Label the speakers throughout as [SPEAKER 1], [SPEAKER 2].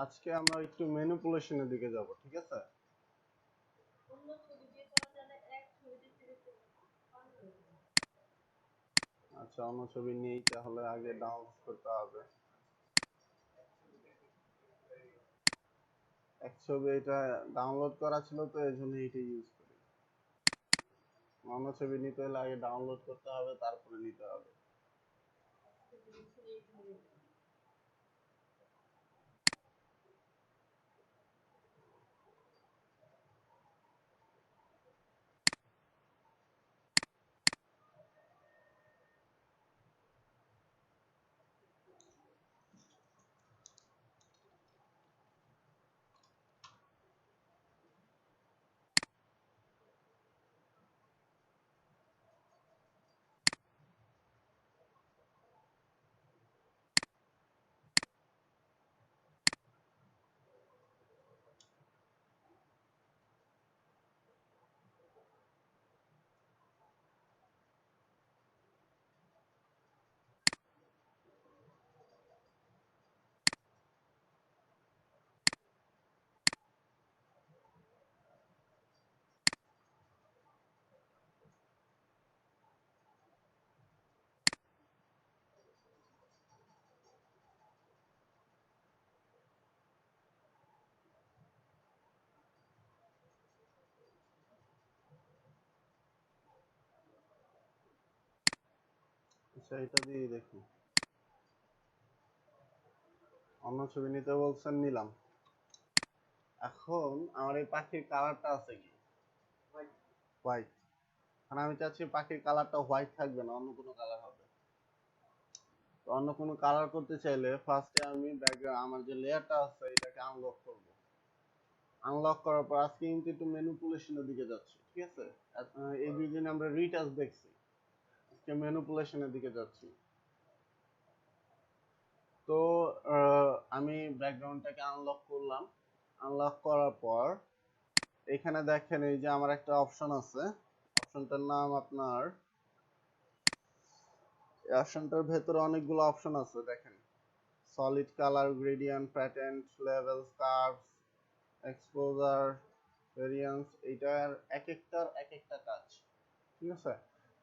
[SPEAKER 1] আজকে আমরা একটু ম্যানিপুলেশনের দিকে যাব, ঠিক আছে? আচ্ছা, অন্য ছবি নেই, তাহলে আগে ডাউনলোড করতে হবে। এক ছবি এটা ডাউনলোড করা ছিল, তো এই জন্য এটা ইউজ করি। অন্য ছবি নিতে হলে আগে ডাউনলোড করতে হবে, তারপরে নিতে হবে। আচ্ছা, এটা দিয়ে দেখি। অন্য ছবি নিতে বলছেন, নিলাম। এখন আমার এই পাখির কালারটা আছে কি? হোয়াইট। মানে আমি চাচ্ছি পাখির কালারটা হোয়াইট থাকবে না, অন্য কোনো কালার হবে। তো অন্য কোনো কালার করতে চাইলে ফার্স্টে আমি ব্যাকগ্রাউন্ড, আমার যে লেয়ারটা আছে এটাকে আনলক করব। আনলক করার পর আজকে কিন্তু একটু ম্যানিপুলেশনের দিকে যাচ্ছি, ঠিক আছে? এই দুই দিন আমরা রিটাচ দেখছি, আজকে ম্যানিপুলেশনের দিকে যাচ্ছি। তো আমি ব্যাকগ্রাউন্ডটাকে আনলক করলাম। আনলক করার পর এখানে দেখেন, এই যে আমার একটা অপশন আছে। অপশনটার নাম আপনার, এই অপশনটার ভেতরে অনেকগুলো অপশন আছে, দেখেন। Solid colour, gradient, pattern, levels, curves, exposure, variance. এইটার এক একটার এক একটা কাজ, ঠিক আছে?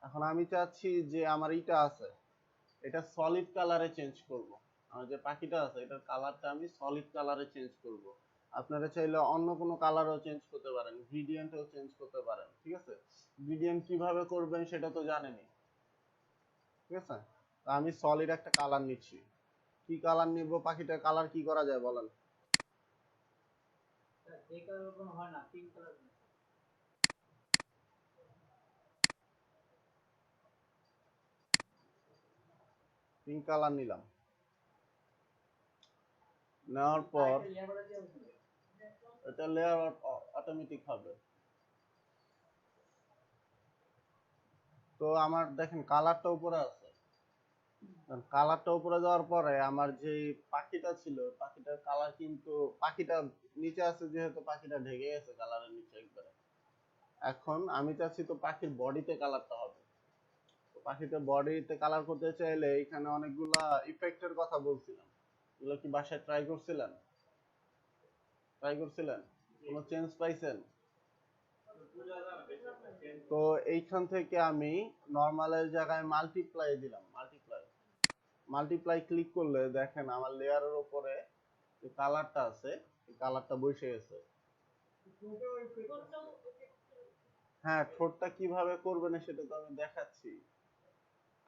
[SPEAKER 1] এখন আমি চাচ্ছি যে আমার এইটা আছে, এটা সলিড কালারে চেঞ্জ করব। আমার যে পাখিটা আছে এটার কালারটা আমি সলিড কালারে চেঞ্জ করব। আপনারা চাইলে অন্য কোনো কালারও চেঞ্জ করতে পারেন, গ্রেডিয়েন্টও চেঞ্জ করতে পারেন, ঠিক আছে? গ্রেডিয়েন্ট কিভাবে করবেন সেটা তো জানেনই, ঠিক আছে? তা আমি সলিড একটা কালার নিচ্ছি। কি কালার নিব? পাখিটার কালার কি করা যায় বলেন? পিঙ্ক কালার নিলাম। নেওয়ার পর এটা লেয়ার অটোমেটিক হবে। তো আমার দেখেন কালারটা উপরে আছে। কালারটা উপরে যাওয়ার পরে আমার যে পাখিটা ছিল, পাখিটার কালার কিন্তু, পাখিটা নিচে আছে যেহেতু পাখিটা ঢেকে গেছে কালারের নিচে একবারে। এখন আমি চাচ্ছি তো পাখির বডিতে কালারটা হবে। তো পাখিটা বডিতে কালার করতে চাইলে এখানে অনেকগুলা ইফেক্টের কথা বলছিলাম, এগুলো কি বাসায় ট্রাই করছিলেন? কোনো চেঞ্জ পাইছেন? তো এইখান থেকে আমি নর্মালের জায়গায় মাল্টিপ্লাই দিলাম। মাল্টিপ্লাই ক্লিক করলে দেখেন আমার লেয়ারের উপরে যে কালারটা আছে এই কালারটা বসে গেছে। হ্যাঁ, ঠোঁটটা কিভাবে করবেন সেটা তো আমি দেখাচ্ছি।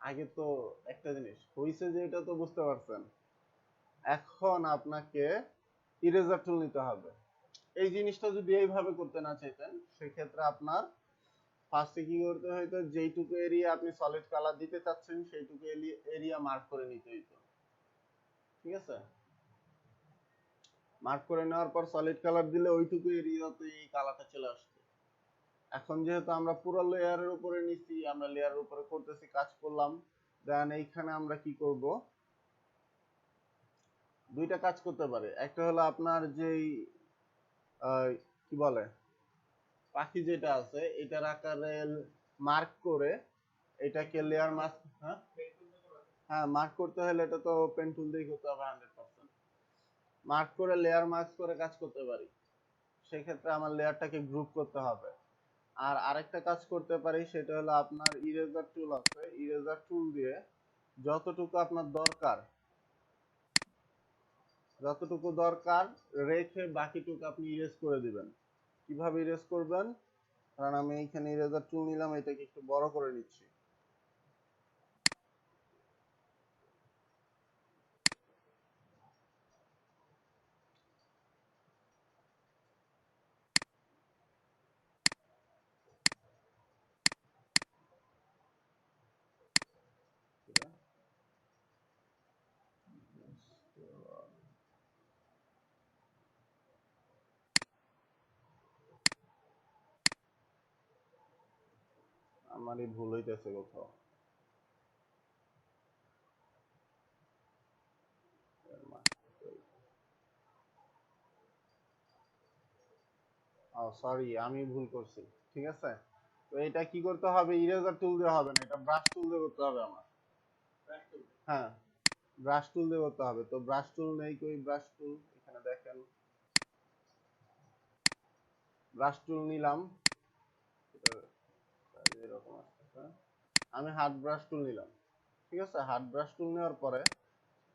[SPEAKER 1] আগে তো একটা জিনিস হইছে যে এটা তো বুঝতে পারছেন। এখন আপনাকে ইরেজার টুল নিতে হবে। এই জিনিসটা যদি এইভাবে করতে না চাইতেন সেক্ষেত্রে আপনার ফার্স্টে কি করতে হইতো, যেইটুকু এরিয়া আপনি সলিড কালার দিতে চাচ্ছেন সেইটুকু এরিয়া মার্ক করে নিতে হইতো, ঠিক আছে? মার্ক করে নেওয়ার পর সলিড কালার দিলে ওইটুকু এরিয়াতে এই কালারটা চলে আসতো। এখন যেহেতু আমরা পুরো লেয়ারের উপরে নিছি, আমরা লেয়ারের উপরে করতেছি, কাজ করলাম, দেন এইখানে আমরা কি করব, দুইটা কাজ করতে পারে। একটা হলো আপনার যেই কি বলে, পাখি যেটা আছে এটার আকারে মার্ক করে এটাকে লেয়ার মাস্ক, হ্যাঁ হ্যাঁ, মার্ক করতে হলে এটা তো পেন টুল দিয়ে করতে হবে 100%। মার্ক করে লেয়ার মার্কস করে কাজ করতে পারি। সেক্ষেত্রে আমার লেয়ারটাকে গ্রুপ করতে হবে। আর আরেকটা কাজ করতে পারি, সেটা হলো আপনার ইরেজার টুল আছে, ইরেজার টুল দিয়ে যতটুকু আপনার দরকার রেখে বাকিটুকু আপনি ইরেজ করে দিবেন। কিভাবে ইরেজ করবেন? কারণ আমি এইখানে ইরেজার টুল নিলাম, এটাকে একটু বড় করে নিচ্ছি। আমারই ভুল হইতেছে কোথাও। সরি, আমি ভুল করছি। ঠিক আছে, তো এটা কি করতে হবে? ইরেজার টুল দিয়ে হবে না, এটা ব্রাশ টুল দিয়ে করতে হবে আমার। হ্যাঁ, ব্রাশ টুল দিয়ে করতে হবে। তো ব্রাশ টুল নেই কই? ব্রাশ টুল এখানে দেখেন, ব্রাশ টুল নিলাম, এরকম আসছে। আমি হার্ড ব্রাশ টুল নিলাম। ঠিক আছে, হার্ড ব্রাশ টুল নেওয়ার পরে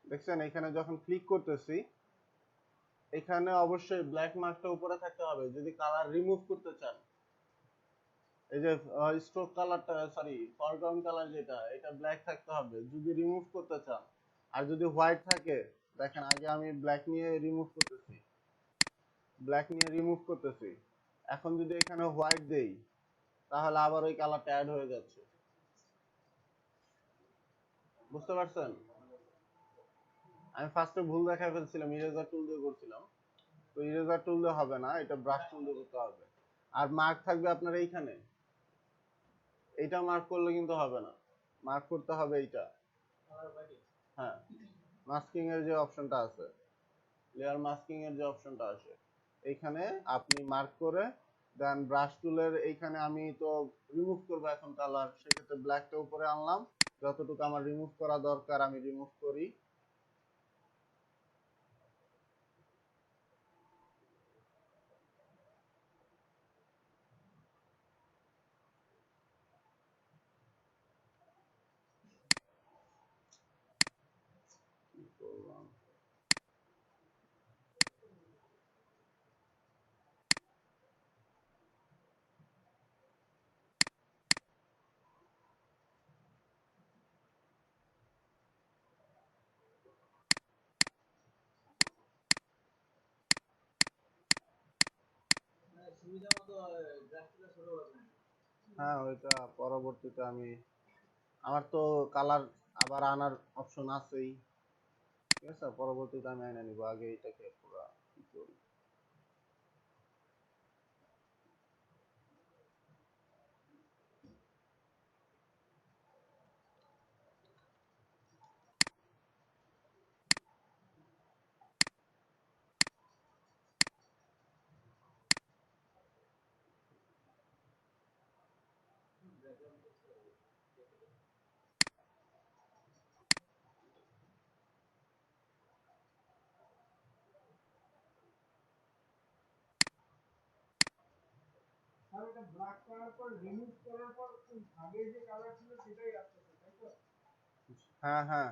[SPEAKER 1] দেখছেন এখানে যখন ক্লিক করতেছি, এখানে অবশ্যই ব্ল্যাক মার্কটা উপরে থাকতে হবে যদি কালার রিমুভ করতে চান। এই যে স্ট্রোক কালারটা, সরি ফরগ্রাউন্ড কালার যেটা, এটা ব্ল্যাক থাকতে হবে যদি রিমুভ করতে চান। আর যদি হোয়াইট থাকে, দেখেন আগে আমি ব্ল্যাক নিয়ে রিমুভ করতেছি। এখন যদি এখানে হোয়াইট দেই, তাহলে আবার ওই কালারটা অ্যাড হয়ে যাচ্ছে। বুঝতে পারছেন? আমি ফার্স্টে ভুল দেখায় ফেলছিলাম, ইরেজার টুল দিয়ে করছিলাম। তো ইরেজার টুল দিয়ে হবে না, এটা ব্রাশ টুল দিয়ে করতে হবে। আর মার্ক থাকবে আপনার এইখানে, এইটা মার্ক করলে কিন্তু হবে না, মার্ক করতে হবে এইটা। হ্যাঁ, মাস্কিং এর যে অপশনটা আছে, লেয়ার মাস্কিং এর যে অপশনটা আছে, এইখানে আপনি মার্ক করে দেন ব্রাশ টুলের এইখানে আমি তো রিমুভ করবো এখন কালার, সেক্ষেত্রে ব্ল্যাকটা উপরে আনলাম, যতটুকু আমার রিমুভ করা দরকার আমি রিমুভ করি। কি করলাম? হ্যাঁ, ওইটা পরবর্তীতে আমি, আমার তো কালার আবার আনার অপশন আছেই। ঠিক আছে, পরবর্তীতে আমি এনে নিব, আগে এটাকে পুরো কি করি। হ্যাঁ হ্যাঁ,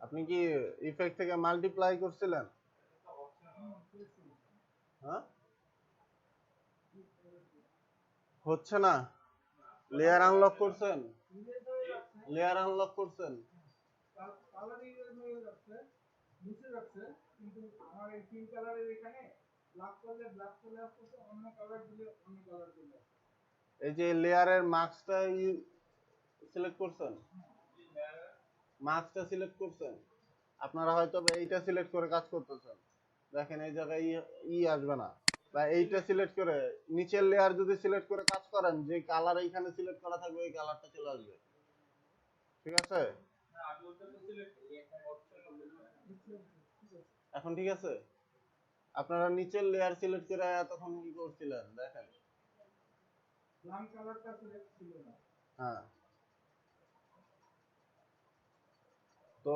[SPEAKER 1] আপনি কি ইফেক্ট থেকে মাল্টিপ্লাই করছিলেন? হ্যাঁ, হচ্ছে না। লেয়ার আনলক করছেন? লেয়ার আনলক করছেন? এই যে লেয়ারের মার্কসটা সিলেক্ট করছেন, মার্কসটা সিলেক্ট করছেন, আপনারা হয়তো এইটা সিলেক্ট করে কাজ করতেছেন, দেখেন এই জায়গায় আসবে না। বা এইটা সিলেক্ট করে নিচের লেয়ার যদি সিলেক্ট করে কাজ করেন, যে কালার এইখানে সিলেক্ট করা থাকবে ওই কালারটা চলে আসবে। ঠিক আছে, এখন ঠিক আছে? আপনারা নিচের লেয়ার সিলেক্ট করে এতক্ষণ কি করছিলেন দেখেন। হ্যাঁ, তো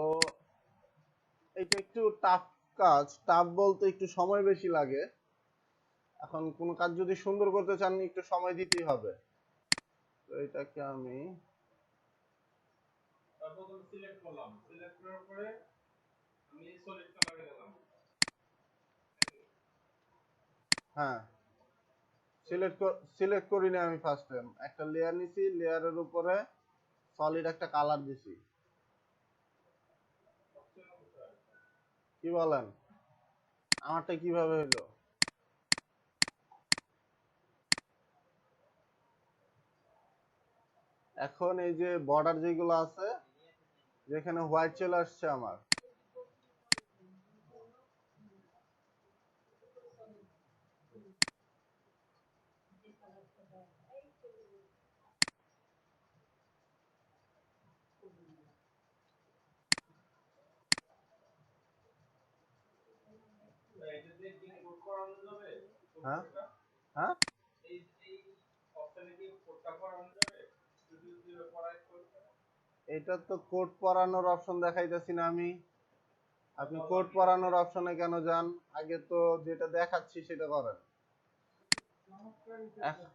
[SPEAKER 1] এটা একটু টাফ কাজ, টাফ বলতে একটু সময় বেশি লাগে। এখন কোন কাজ যদি সুন্দর করতে চান একটু সময় দিতেই হবে। তো এটাকে আমি
[SPEAKER 2] সিলেক্ট করলাম, সিলেক্ট করার পরে আমি সলিড কালারে গেলাম।
[SPEAKER 1] হ্যাঁ, সিলেক্ট করিনি আমি ফার্স্ট টাইম। একটা লেয়ার নিছি, লেয়ারের উপরে সলিড একটা কালার দিছি। কি বলেন? আমারটা কিভাবে হলো? এখন এই যে বর্ডার যেগুলো আছে, যেখানে হোয়াইট চলে আসছে আমার,
[SPEAKER 2] এটা দিয়ে কি কোড করানো যাবে?
[SPEAKER 1] হ্যাঁ হ্যাঁ,
[SPEAKER 2] এই এই অপশনে কি কোডটা করানো যাবে? যদি করাই করতে
[SPEAKER 1] এটা তো কোড পড়ানোর অপশন দেখাইতেছি না আমি। আপনি কোড পড়ানোর অপশনে কেন যান? আগে তো যেটা দেখাচ্ছি সেটা করেন। এখ-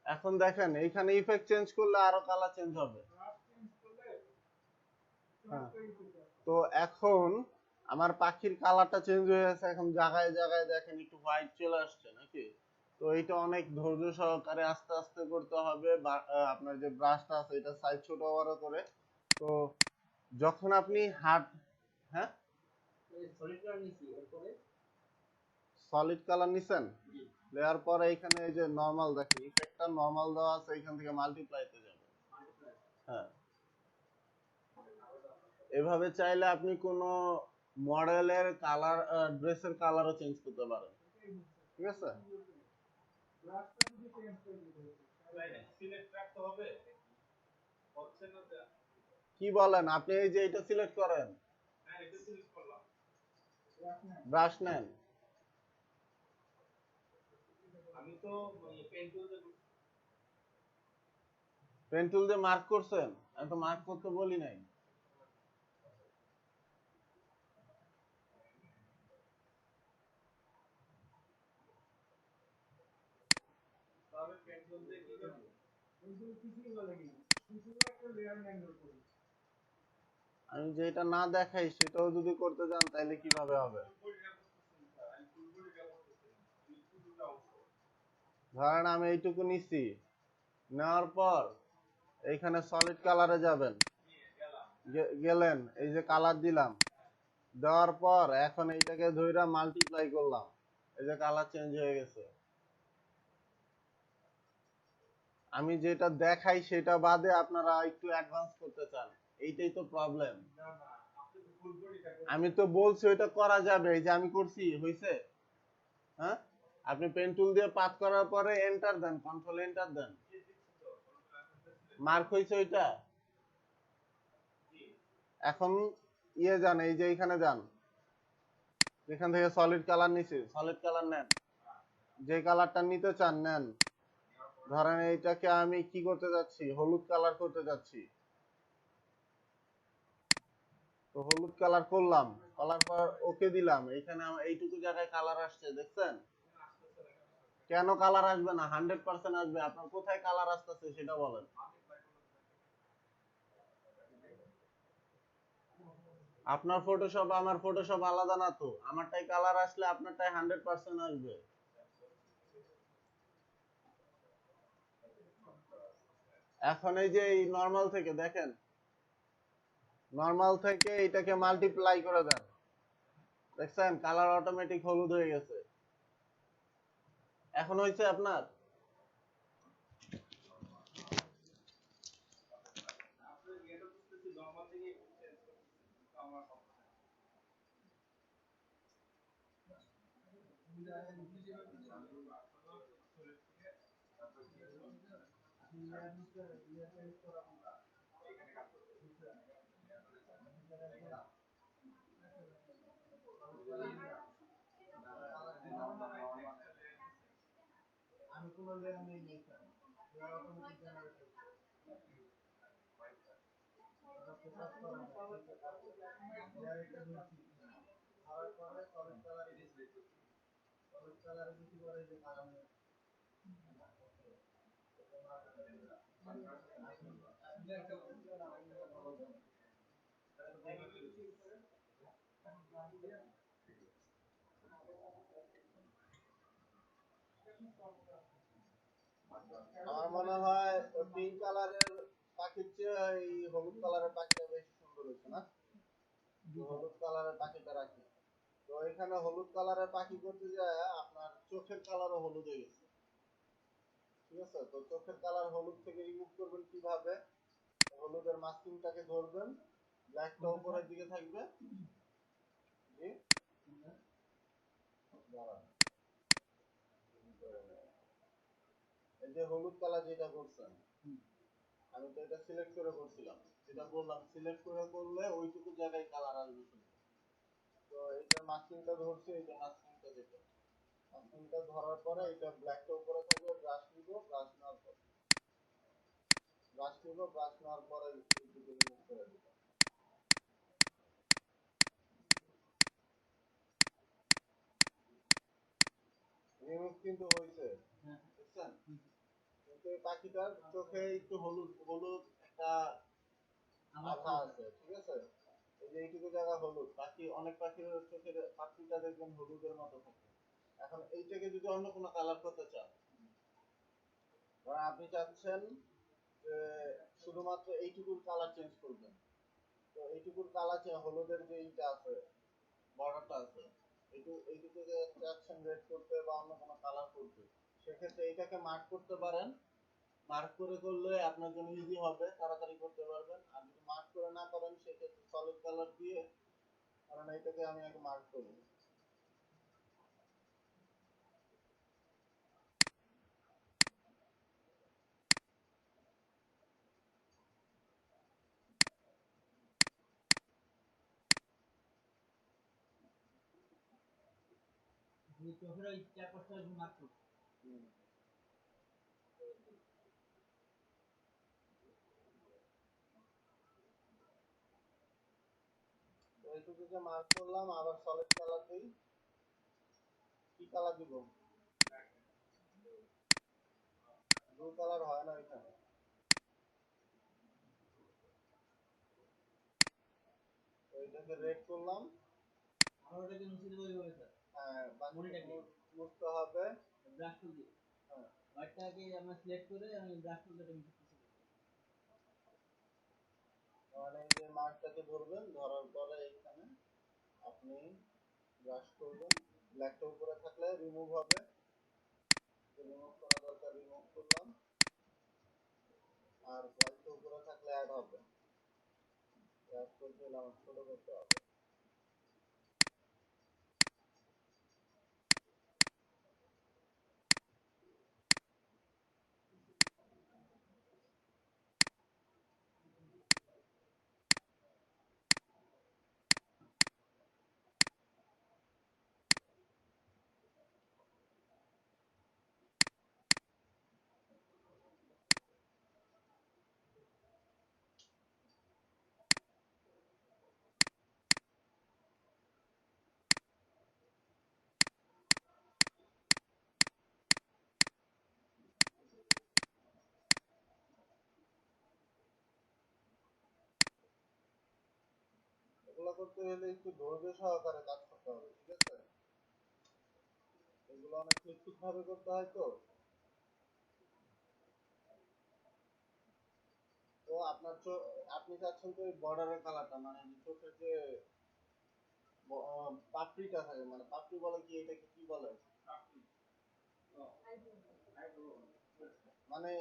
[SPEAKER 1] এখন দেখেন এইখানে ইফেক্ট চেঞ্জ করলে আরো কালার চেঞ্জ হবে। হ্যাঁ, তো এখন আমার পাখির কালারটা চেঞ্জ হয়ে গেছে। এখন জায়গায় জায়গায় দেখেন একটু হোয়াইট চলে আসছে নাকি? তো এটা অনেক ধৈর্য সহকারে আস্তে আস্তে করতে হবে। আপনার যে ব্রাশটা আছে এটা সাইজ ছোট বড় করে। তো যখন আপনি হাত, হ্যাঁ,
[SPEAKER 2] সলিড কালার নিছি এরপরে
[SPEAKER 1] সলিড কালার নিছেন, দেওয়ার পরে এখানে এই যে নরমাল দেখেন ইফেক্টটা নরমাল দেওয়া আছে, এখান থেকে মাল্টিপ্লাইতে যাবে। হ্যাঁ, এভাবে চাইলে আপনি কোনো মডেলের কালার, ড্রেসের কালারও চেঞ্জ করতে পারেন। ঠিক আছে?
[SPEAKER 2] সিলেক্ট রাখতে হবে, হচ্ছে না তো।
[SPEAKER 1] কি বলেন? আপনি এই যে এটা সিলেক্ট করেন,
[SPEAKER 2] হ্যাঁ, এটা সিলেক্ট করলাম।
[SPEAKER 1] ব্রাশ নেন।
[SPEAKER 2] আমি তো পেন টুল দিয়ে
[SPEAKER 1] পেন টুল দিয়ে মার্ক করছেন? আমি তো মার্ক করতে বলি নাই।
[SPEAKER 2] তাহলে পেন টুল দিয়ে কি করব?
[SPEAKER 1] আমি যেটা না দেখাই সেটাও যদি করতে যান তাহলে কিভাবে হবে? ধরেন আমি এইটুকু নিছি, নেওয়ার পর এইখানে সলিড কালারে যাবেন, গেলেন, এই যে কালার দিলাম, দেওয়ার পর এখন এইটাকে ধইরা মাল্টিপ্লাই করলাম, এই যে কালার চেঞ্জ হয়ে গেছে। আমি যেটা দেখাই সেটা বাদে আপনারা একটু অ্যাডভান্স করতে চান, এইটাই তো প্রবলেম। আমি তো বলছি ওইটা করা যাবে, এই যে আমি করছি, হইছে? হ্যাঁ, আপনি পেন টুল দিয়ে পাত করার পরে এন্টার দেন, কন্ট্রোল এন্টার দেন, মার্ক হইছে ওইটা। এখন ইয়ে যান, এই যে এইখানে যান, যেখান থেকে সলিড কালার নিছি, সলিড কালার নেন, যে কালারটা নিতে চান নেন। ধরেন এইটাকে আমি কি করতে যাচ্ছি, হলুদ কালার করতে যাচ্ছি। তো হলুদ কালার করলাম, করার পর ওকে দিলাম। এখানে এইটুকু জায়গায় কালার আসছে, দেখছেন? কেন কালার আসবে না? 100% আসবে। আপনার কোথায় কালার আসতেছে সেটা বলেন। আপনার ফটোশপ আমার ফটোশপ আলাদা না তো, আমারটাই কালার আসলে আপনারটাই 100% আসবে। এখন এই যে এই নর্মাল থেকে দেখেন, নর্মাল থেকে এটাকে মাল্টিপ্লাই করে দেন, দেখছেন কালার অটোমেটিক হলুদ হয়ে গেছে। এখন হয়েছে আপনার? আমার মনে হয় পিঙ্ক কালারের পাখির চেয়ে এই হলুদ কালারের পাখিটা বেশি সুন্দর হয়েছে না? হলুদ কালারের পাখিটা রাখি। তো এখানে হলুদ কালারের পাখি করতে যায় আপনার চোখের কালারও হলুদ হয়ে গেছে। ঠিক আছে, তো চোখের কালার হলুদ থেকে রিমুভ করবেন কিভাবে? হলুদের মাস্কিংটাকে ধরবেন, ব্ল্যাকটা উপরের দিকে থাকবে। জি, দাঁড়ান। এই যে হলুদ কালার যেটা করছেন, আমি তো এটা সিলেক্ট করে করছিলাম, যেটা বললাম সিলেক্ট করে করলে ওইটুকু জায়গায় কালার আসবে শুধু। তো এইটার মাস্কিংটা ধরছি, এই যে মাস্কিংটা যেটা, মাস্কিংটা ধরার পরে এটা ব্ল্যাকটা উপরে থাকবে, ব্রাশ নিব, ব্রাশ নেওয়ার পর ব্রাশ নেওয়ার পরে এইটুকু রিমুভ করে দিব। রিমুভ কিন্তু হয়েছে, বুঝছেন? কিন্তু এই পাখিটার চোখে একটু হলুদ হলুদ একটা আভা আছে, ঠিক আছে? এই যে এইটুকু জায়গা হলুদ, পাখি অনেক পাখির চোখের পাখিটা দেখবেন হলুদের মতো থাকে। এখন এইটাকে যদি অন্য কোনো কালার করতে চান, ধরেন আপনি চাচ্ছেন যে শুধুমাত্র এইটুকুর কালার চেঞ্জ করবেন, তো এইটুকুর কালার হলুদের যে এইটা আছে, বর্ডারটা আছে, এইটুকু যে চাচ্ছেন রেড করতে বা অন্য কোনো কালার করতে, সেক্ষেত্রে এটাকে মার্ক করতে পারেন। মার্ক করে করলে আপনার জন্য ইজি হবে, তাড়াতাড়ি করতে পারবেন। আর যদি মার্ক করে না করেন সেক্ষেত্রে সলিড কালার দিয়ে, কারণ এটাকে আমি আগে মার্ক করি। চোখের ওই চার পাঁচটা মার্ক করি। এইটুকু যে মার্ক করলাম, আবার সলিড কালার দিই। কি কালার দিব? ব্লু কালার হয় না এখানে। এইটাকে রেড করলাম। আর ওটাকে মুছে দেবো এইভাবে স্যার। হ্যাঁ, বাকিটাকে মুছতে হবে ব্রাশ টুল দিয়ে। হ্যাঁ, হোয়াইটটাকে আমরা সিলেক্ট করে আমি ব্রাশ টুল দিয়ে মুছে দেবো। মানে এই যে মার্কটাকে ধরবেন, ধরার পরে এখানে আপনি ব্রাশ করবেন, ব্ল্যাকটা উপরে থাকলে রিমুভ হবে, রিমুভ করা দরকার রিমুভ করলাম, আর হোয়াইটটা উপরে থাকলে অ্যাড হবে, অ্যাড করতে হলে আমার ছোট করতে হবে। এগুলো করতে হলে একটু ধৈর্য সহকারে কাজ করতে হবে, ঠিক আছে? এগুলো অনেক নিখুঁত ভাবে করতে হয় তো। তো আপনার আপনি চাচ্ছেন তো এই বর্ডারের কালারটা, মানে চোখের যে পাপড়িটা থাকে, মানে পাপড়ি বলে কি, এটাকে কি বলে? মানে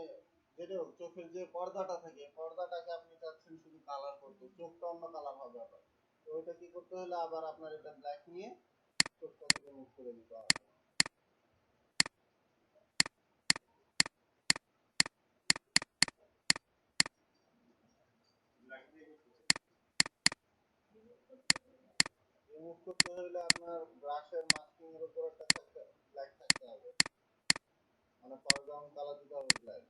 [SPEAKER 1] যেটা চোখের যে পর্দাটা থাকে, পর্দাটাকে আপনি চাচ্ছেন শুধু কালার করতে, চোখটা অন্য কালার হবে আবার। তো ওইটা কি করতে হলে আবার আপনার এটা ব্ল্যাক নিয়ে চোখটাকে রিমুভ করে দিতে হবে। রিমুভ করতে হলে আপনার ব্রাশের মাস্কিং এর উপর একটা থাকতে ব্ল্যাক থাকতে হবে, মানে ফরগ্রাউন্ড কালার দিতে হবে ব্ল্যাক।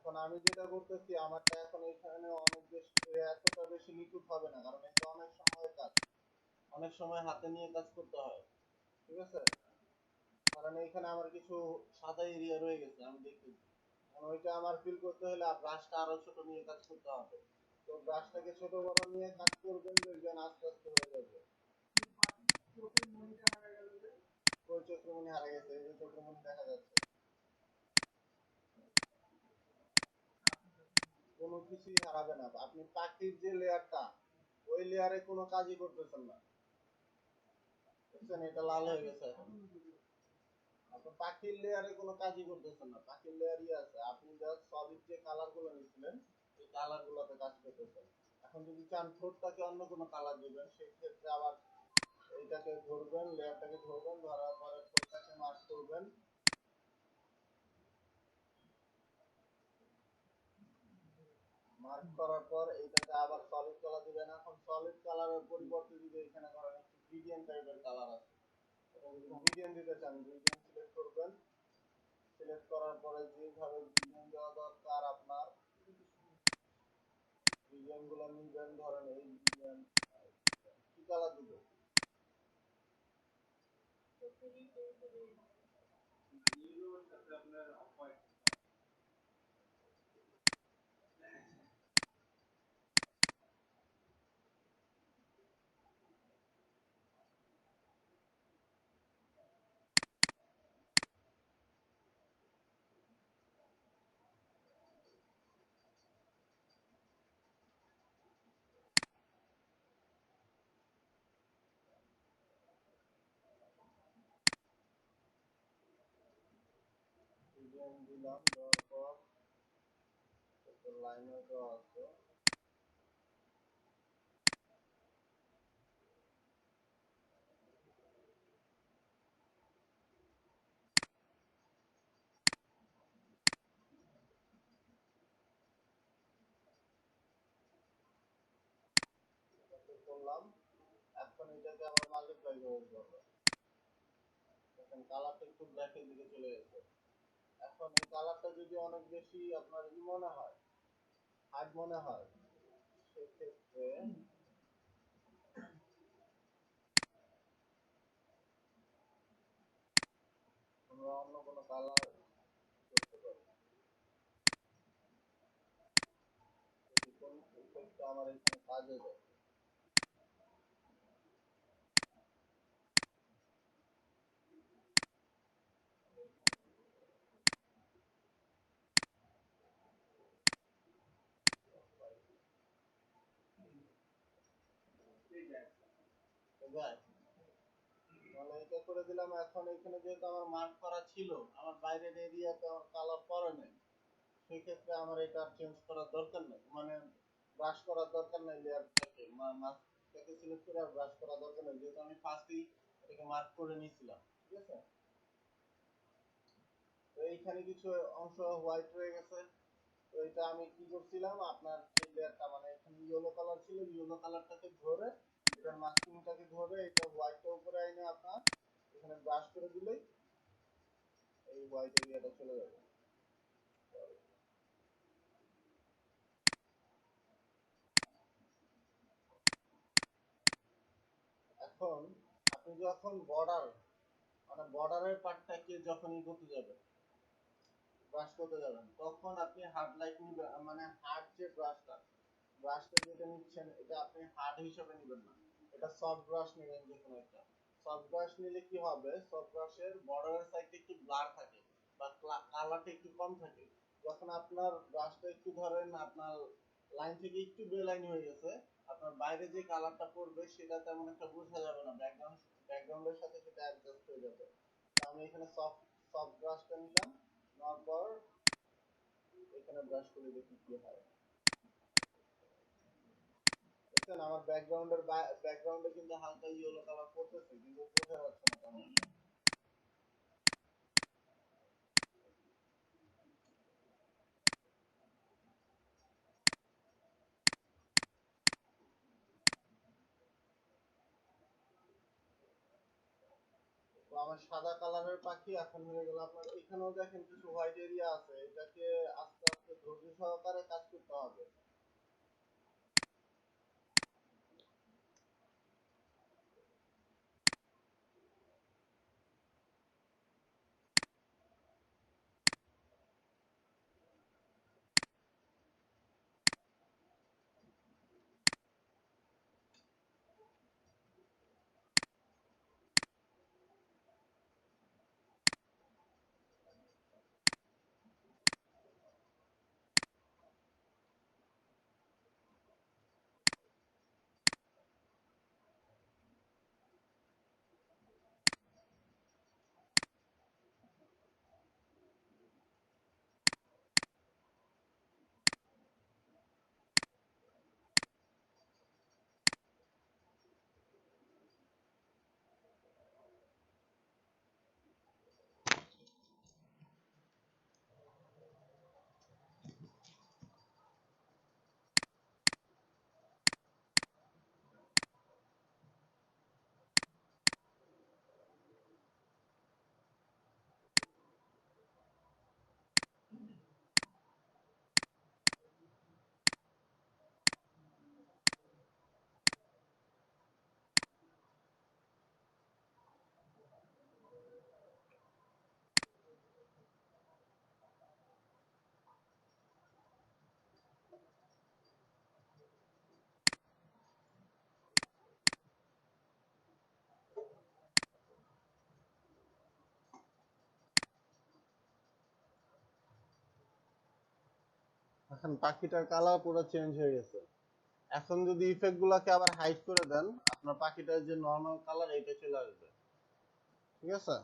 [SPEAKER 1] এখন আমি যেটা করতেছি আমারটা এখন এখানে অনেক বেশি এতটা বেশি নিখুঁত হবে না, কারণ এটা অনেক সময় কাজ, অনেক সময় হাতে নিয়ে কাজ করতে হয়। ঠিক আছে, কারণ এইখানে আমার কিছু সাদা এরিয়া রয়ে গেছে আমি দেখতেছি। এখন ওইটা আমার ফিল করতে হলে ব্রাশটা আরো ছোট নিয়ে কাজ করতে হবে। তো ব্রাশটাকে ছোট বড় নিয়ে কাজ করবেন, দেখবেন আস্তে আস্তে হয়ে যাবে।
[SPEAKER 2] চোখের মনিটা হারা গেল যে।
[SPEAKER 1] ওই চক্রমণি হারা গেছে, এই যে চক্রমণি দেখা যাচ্ছে। কোনো কিছুই হারাবে না, আপনি পাখির যে লেয়ারটা, ওই লেয়ারে কোনো কাজই করতেছেন না। বুঝছেন, এটা লাল হয়ে গেছে এখন। আপনি পাখির লেয়ারে কোনো কাজই করতেছেন না, পাখির লেয়ারই আছে, আপনি জাস্ট সলিড যে কালার গুলো নিচ্ছিলেন এই কালার গুলোতে কাজ করতেছেন। এখন যদি চান ঠোঁটটাকে অন্য কোনো কালার দিবেন, সেই ক্ষেত্রে আবার এইটাকে ধরবেন, লেয়ারটাকে ধরবেন, ধরার পরে ঠোঁটটাকে মার্ক করবেন। মার্ক করার পর এইটাতে আবার সলিড কালার দিবেন। এখন সলিড কালারের পরিবর্তে যদি এখানে ধরেন একটু গ্রেডিয়েন্ট টাইপের কালার আছে, এটা যদি গ্রেডিয়েন্ট দিতে চান, গ্রেডিয়েন্ট সিলেক্ট করবেন। সিলেক্ট করার পরে যেভাবে গ্রেডিয়েন্ট দেওয়া দরকার আপনার, গ্রেডিয়েন্ট গুলো নিবেন। ধরেন এই গ্রেডিয়েন্ট কি কালার দিব?
[SPEAKER 2] ইয়েলোর সাথে আপনার অফ হোয়াইট।
[SPEAKER 1] গ্রেডিয়েন্ট দিলাম, দেওয়ার পর লাইনার দেওয়া আছে। করলাম, এখন এটাকে আবার মাল্টিপ্লাই করে দেবো। এখন কালারটা একটু ব্ল্যাকের দিকে চলে গেছে। এখন এই কালারটা যদি অনেক বেশি আপনার ই মনে হয়, হার্ড মনে হয়, সেক্ষেত্রে আমরা অন্য কোনো কালার করতে পারি। যদি কোন ইফেক্টটা আমার এখানে কাজে দেয়।
[SPEAKER 2] ঠিক আছে।
[SPEAKER 1] ঠিক আছে, তাহলে এটা করে দিলাম। এখন এখানে যেহেতু আমার মার্ক করা ছিল, আমার বাইরের এরিয়াতে আমার কালার পড়ে নাই, সেক্ষেত্রে আমার এটা চেঞ্জ করার দরকার নেই, মানে ব্রাশ করার দরকার নেই। লেয়ারটাকে মাস্কটাকে সিলেক্ট করে আর ব্রাশ করার দরকার নেই, যেহেতু আমি ফার্স্টেই এটাকে মার্ক করে নিয়েছিলাম। ঠিক আছে, তো এইখানে কিছু অংশ হোয়াইট রয়ে গেছে। তো এটা আমি কি করছিলাম, আপনার যে লেয়ারটা মানে এখানে ইয়েলো কালার ছিল, ইয়েলো কালারটাকে ধরে, এটার মাস্কিংটাকে ধরে এটা হোয়াইটটা উপরে এনে আপনার এখানে ব্রাশ করে দিলেই এই হোয়াইট এরিয়াটা চলে যাবে। এখন আপনি যখন বর্ডার, মানে বর্ডারের পার্টটাকে যখন ই করতে যাবেন, ব্রাশ করতে যাবেন, তখন আপনি হার্ড লাইট নিবেন, মানে হার্ড যে ব্রাশটা, ব্রাশটা যেটা নিচ্ছেন এটা আপনি হার্ড হিসেবে নেবেন না, এটা সফট ব্রাশ নেবেন যে কোনো একটা। সফট ব্রাশ নিলে কি হবে, সফট ব্রাশের বর্ডারের সাইডটা একটু ব্লার থাকে বা কালারটা একটু কম থাকে। যখন আপনার ব্রাশটা একটু ধরেন আপনার লাইন থেকে একটু বে লাইন হয়ে গেছে, আপনার বাইরে যে কালারটা পড়বে সেটা তেমন একটা বোঝা যাবে না, ব্যাকগ্রাউন্ডের সাথে সেটা অ্যাডজাস্ট হয়ে যাবে। তো আমি এখানে সফট সফট ব্রাশটা নিলাম, নেওয়ার পর এখানে ব্রাশ করে দেখি কি হয়। দেখছেন আমার ব্যাকগ্রাউন্ডে কিন্তু হালকা ইয়েলো কালার পড়তেছে, কিন্তু বোঝা যাচ্ছে না তেমন একটা। তো আমার সাদা কালারের পাখি এখন হয়ে গেল আপনার। এখানেও দেখেন কিছু হোয়াইট এরিয়া আছে, এটাকে আস্তে আস্তে ধৈর্য সহকারে কাজ করতে হবে। এখন পাখিটার কালার পুরো চেঞ্জ হয়ে গেছে। এখন যদি ইফেক্ট গুলাকে আবার হাইড করে দেন, আপনার পাখিটার যে নর্মাল কালার এটা চলে আসবে। ঠিক আছে,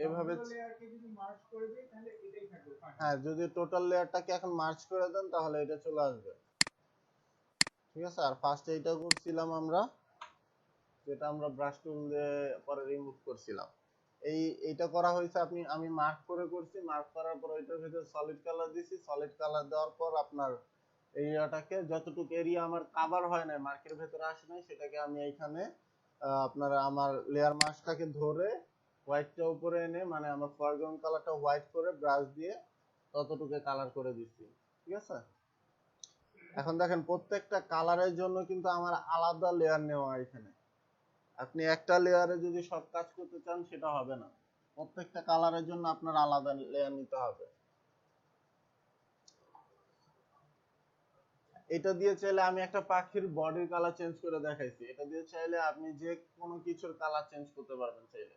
[SPEAKER 1] এভাবে।
[SPEAKER 2] লেয়ারকে যদি মার্জ করে দেই তাহলে এটাই থাকবে পাখি।
[SPEAKER 1] হ্যাঁ, যদি টোটাল লেয়ারটাকে এখন মার্জ করে দেন তাহলে এটা চলে আসবে। ঠিক আছে, আর ফার্স্টে এটা করছিলাম আমরা, যেটা আমরা ব্রাশ টুল দিয়ে পরে রিমুভ করছিলাম। এইটা করা হয়েছে, আমি মার্ক করে করছি। মার্ক করার পর ওইটার ভিতরে সলিড কালার দিছি। সলিড কালার দেওয়ার পর আপনার এরিয়াটাকে, যতটুকু এরিয়া আমার কভার হয় না, মার্কের ভেতরে আসে নাই, সেটাকে আমি এইখানে আপনার আমার লেয়ার মাস্কটাকে ধরে হোয়াইটটা উপরে এনে, মানে আমার ফরগ্রাউন্ড কালারটা হোয়াইট করে ব্রাশ দিয়ে ততটুকু কালার করে দিচ্ছি। ঠিক আছে, এখন দেখেন প্রত্যেকটা কালারের জন্য কিন্তু আমার আলাদা লেয়ার নেওয়া। এখানে আপনি একটা লেয়ারে যদি সব কাজ করতে চান সেটা হবে না, প্রত্যেকটা কালারের জন্য আপনার আলাদা লেয়ার নিতে হবে। এটা দিয়ে চাইলে আমি একটা পাখির বডির কালার চেঞ্জ করে দেখাইছি। এটা দিয়ে চাইলে আপনি যে কোনো কিছুর কালার চেঞ্জ করতে পারবেন চাইলে।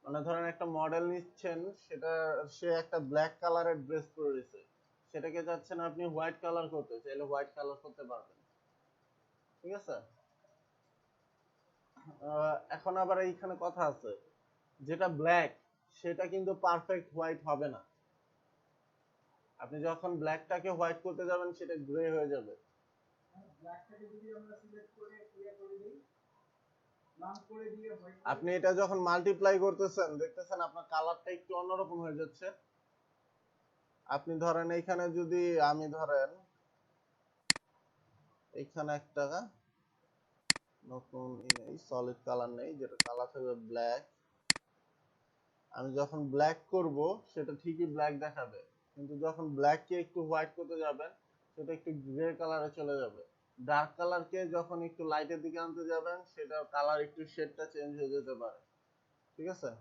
[SPEAKER 1] মানে ধরেন একটা মডেল নিচ্ছেন, সেটা সে একটা ব্ল্যাক কালারের ড্রেস পরে রয়েছে, সেটাকে চাচ্ছেন আপনি হোয়াইট কালার করতে, চাইলে হোয়াইট কালার করতে পারবেন। ঠিক আছে, এখন আবার এইখানে কথা আছে, যেটা ব্ল্যাক সেটা কিন্তু পারফেক্ট হোয়াইট হবে না। আপনি যখন ব্ল্যাকটাকে হোয়াইট করতে যাবেন সেটা গ্রে হয়ে যাবে।
[SPEAKER 2] ব্ল্যাকটাকে যদি আমরা সিলেক্ট করে ক্লিয়ার করে দেই, ব্ল্যাঙ্ক করে দিয়ে হোয়াইট,
[SPEAKER 1] আপনি এটা যখন মাল্টিপ্লাই করতেছেন দেখতেছেন আপনার কালারটা একটু অন্যরকম হয়ে যাচ্ছে। আপনি ধরেন এইখানে যদি আমি ধরেন এইখানে একটা নতুন নেই, সলিড কালার নেই, যেটা কালার থাকবে ব্ল্যাক। আমি যখন ব্ল্যাক করব সেটা ঠিকই ব্ল্যাক দেখাবে, কিন্তু যখন ব্ল্যাককে একটু হোয়াইট করতে যাবেন সেটা একটু গ্রে কালারে চলে যাবে। ডার্ক কালারকে যখন একটু লাইটের দিকে আনতে যাবেন সেটা কালার একটু শেডটা চেঞ্জ হয়ে যেতে পারে। ঠিক আছে,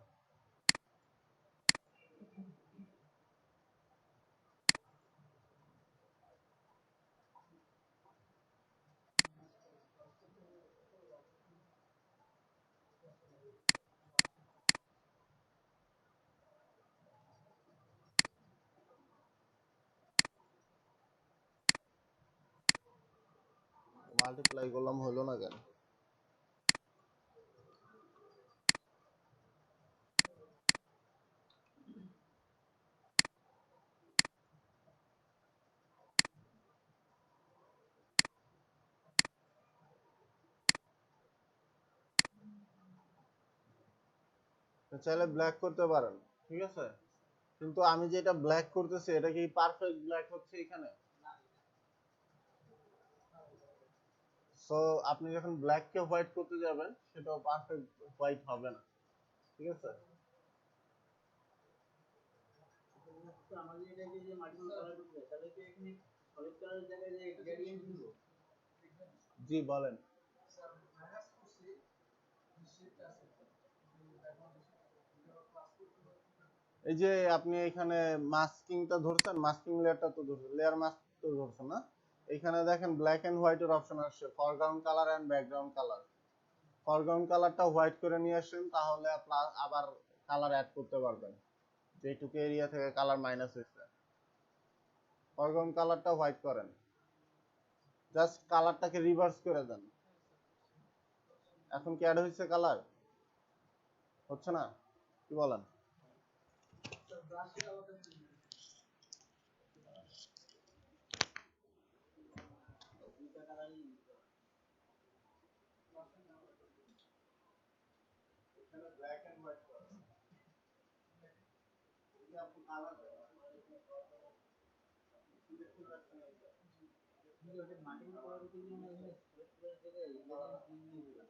[SPEAKER 1] মাল্টিপ্লাই করলাম হলো না কেন? চাইলে ব্ল্যাক করতে পারেন। ঠিক আছে, কিন্তু আমি যেটা ব্ল্যাক করতেছি এটা কি পারফেক্ট ব্ল্যাক হচ্ছে এখানে? সো আপনি যখন ব্ল্যাক কে হোয়াইট করতে যাবেন সেটাও পারফেক্ট হোয়াইট হবে না, ঠিক আছে?
[SPEAKER 3] তো আমাদের এটা যে মাল্টিপল কালার করতে হয়, তাহলে কি এখানে সলিড কালারের জায়গায় যে গ্রেডিয়েন্ট দিব?
[SPEAKER 1] জি বলেন। এই যে আপনি এখানে মাস্কিংটা ধরছেন, মাস্কিং লেয়ারটা তো ধরছেন, লেয়ার মাস্ক তো ধরছেন না? এখানে দেখেন ব্ল্যাক এন্ড হোয়াইটের অপশন আসছে, foreground colour and background colour. Foreground কালারটা হোয়াইট করে নিয়ে আসেন, তাহলে আবার কালার অ্যাড করতে পারবেন, যেটুকু এরিয়া থেকে কালার মাইনাস হয়েছে। ফরগ্রাউন্ড কালারটা হোয়াইট করেন, জাস্ট কালারটাকে রিভার্স করে দেন। এখন কি অ্যাড হয়েছে কালার? হচ্ছে না? কি বলেন?
[SPEAKER 3] দুইটা কালারই
[SPEAKER 1] এখানে ব্ল্যাক এন্ড হোয়াইট করেন, যদি আপনি কালার
[SPEAKER 3] মাল্টিপল কালার করতে গেলে আমরা এখানে সলিড কালারের জায়গায় গ্রেডিয়েন্ট নিয়ে দিব।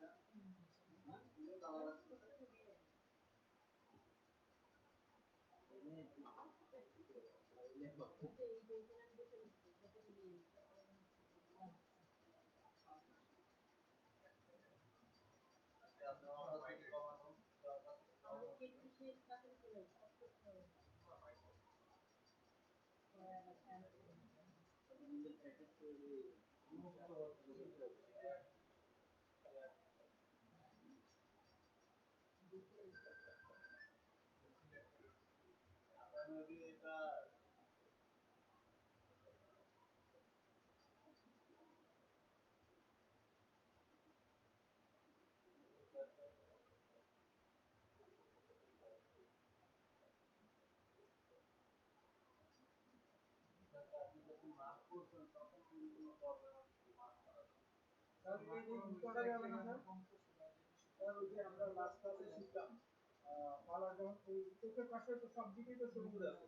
[SPEAKER 2] কালার যখন ওই চোখের পাশে তো সব দিকেই তো সবুজ আছে,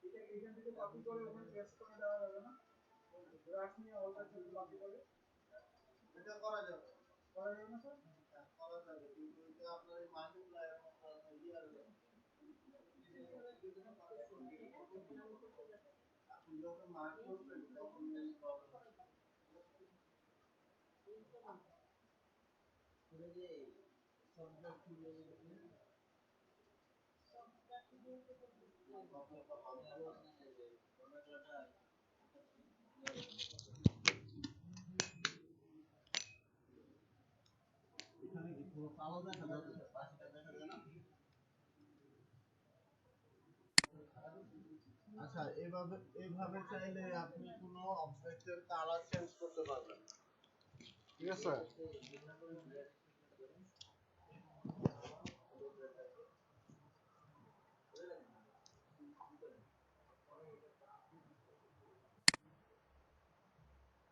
[SPEAKER 2] এটা এখান থেকে কপি করে ওখানে পেস্ট করে দেওয়া যাবে না? ব্রাশ নিয়ে অল্টার করে কপি করে
[SPEAKER 1] এটা করা যাবে,
[SPEAKER 2] করা যাবে না স্যার?
[SPEAKER 1] হ্যাঁ, করা যাবে, কিন্তু এটা আপনার এই মাল্টিপ্লায়ার মতো ইয়ে আসবে। আপনি যখন মার্ক করবেন তখন এই প্রবলেম।
[SPEAKER 3] পুরো যে সফটওয়্যার খুলে
[SPEAKER 1] এখানে কি পুরো কালো দেখা যাচ্ছে, পাশটা দেখা যায় না? আচ্ছা, এইভাবে চাইলে আপনি কোনো অবজেক্টের কালার চেঞ্জ করতে পারবেন, ঠিক আছে?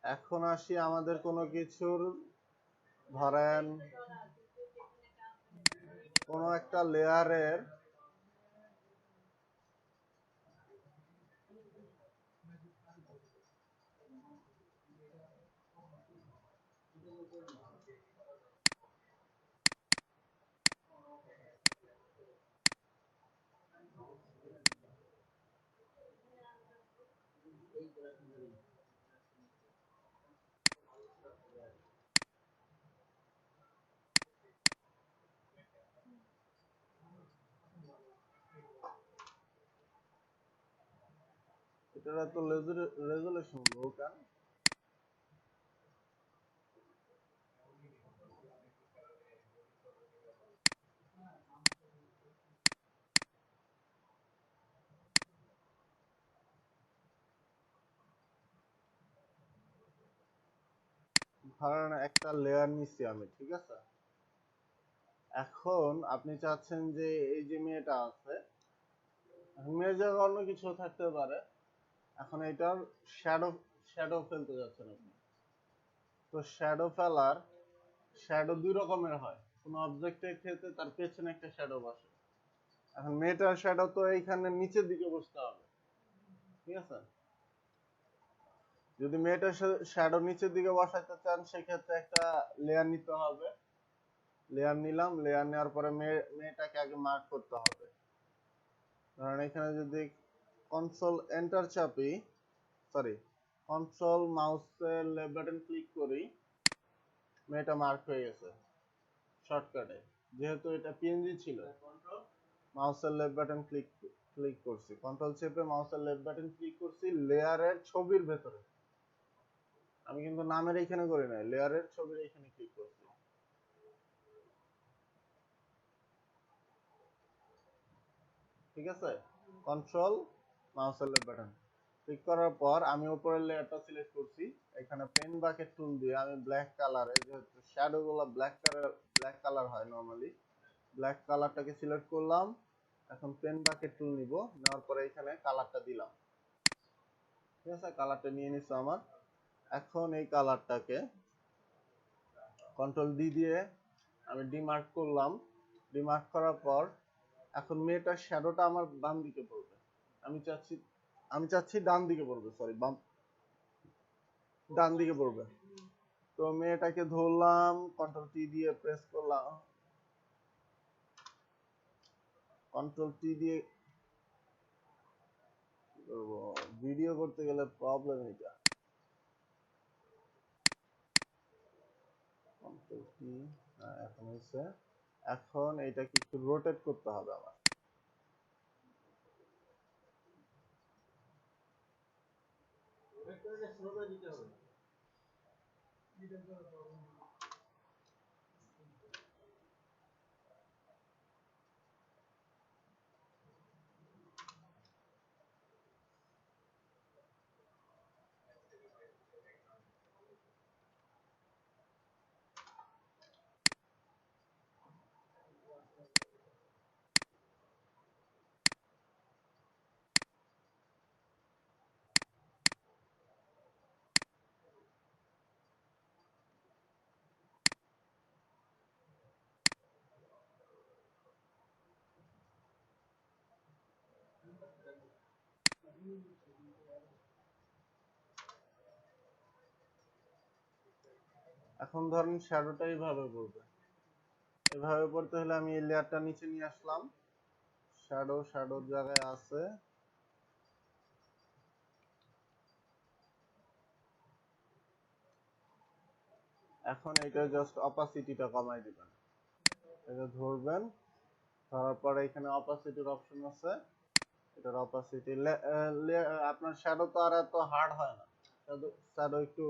[SPEAKER 1] এখন আসি আমাদের কোনো কিছুর, ধরেন কোনো একটা লেয়ারের এটার এত রেজুলেশন লো কেন? ধরেন একটা লেয়ার নিচ্ছি আমি, ঠিক আছে? এখন আপনি চাচ্ছেন যে এই যে মেয়েটা আছে, মেয়ের জায়গায় অন্য কিছু থাকতে পারে, এখন এটার শ্যাডো শ্যাডো ফেলতে যাচ্ছেন আপনি। তো শ্যাডো দুই রকমের হয়, কোন অবজেক্টের ক্ষেত্রে তার পেছনে একটা শ্যাডো বসে। এখন মেয়েটার শ্যাডো তো এইখানে নিচের দিকে বসতে হবে, ঠিক আছে? যদি মেয়েটার শ্যাডো নিচের দিকে বসাতে চান সেক্ষেত্রে একটা লেয়ার নিতে হবে। লেয়ার নিলাম, লেয়ার নেওয়ার পরে মেয়েটাকে আগে মার্ক করতে হবে। ধরেন এখানে যদি কন্ট্রোল এন্টার চাপি, সরি কন্ট্রোল মাউসের লেফট বাটন ক্লিক করি, মেয়েটা মার্ক হয়ে গেছে শর্টকাটে। যেহেতু এটা পিএনজি ছিল, মাউসের লেফট বাটন ক্লিক করছি, কন্ট্রোল চেপে মাউসের লেফট বাটন ক্লিক করছি লেয়ারের ছবির ভেতরে। আমি কিন্তু নামের এইখানে করি নাই, লেয়ারের ছবির এইখানে ক্লিক করছি। ঠিক আছে, কন্ট্রোল মাউসের লেফট বাটন ক্লিক করার পর আমি উপরের লেয়ারটা সিলেক্ট করছি। এখানে পেন বাকেট টুল দিয়ে আমি ব্ল্যাক কালারে, যেহেতু শ্যাডো গুলো ব্ল্যাক কালার হয় নরমালি, ব্ল্যাক কালারটাকে সিলেক্ট করলাম। এখন পেন বাকেট টুল নিব, নেওয়ার পরে এখানে কালারটা দিলাম। ঠিক আছে, কালারটা নিয়ে নিচ্ছে আমার। এখন এই কালারটাকে কন্ট্রোল ডি দিয়ে আমি ডিমার্ক করলাম। ডিমার্ক করার পর এখন মেয়েটার শ্যাডোটা আমার বাম দিকে পড়বে। আমি চাচ্ছি ডান দিকে পড়বে, সরি ডান দিকে পড়বে। তো মেয়েটাকে ধরলাম, কন্ট্রোল টি দিয়ে প্রেস করলাম, কন্ট্রোল টি দিয়ে ভিডিও করতে গেলে প্রবলেম এটা। কন্ট্রোল টি, এখন হচ্ছে, এখন এটাকে একটু রোটেট করতে হবে আমার।
[SPEAKER 3] স্লো করে দিতে হবে।
[SPEAKER 1] এখন ধরেন শ্যাডোটা এইভাবে পড়বে। এভাবে পড়তে হলে আমি এই লেয়ারটা নিচে নিয়ে আসলাম, শ্যাডোর জায়গায় আছে। এখন এটা জাস্ট অপাসিটিটা কমাই দিবেন, এটা ধরবেন, ধরার পরে এখানে অপাসিটির অপশন আছে, এটার অপাসিটি আপনার শ্যাডো তো আর এত হার্ড হয় না, শ্যাডো একটু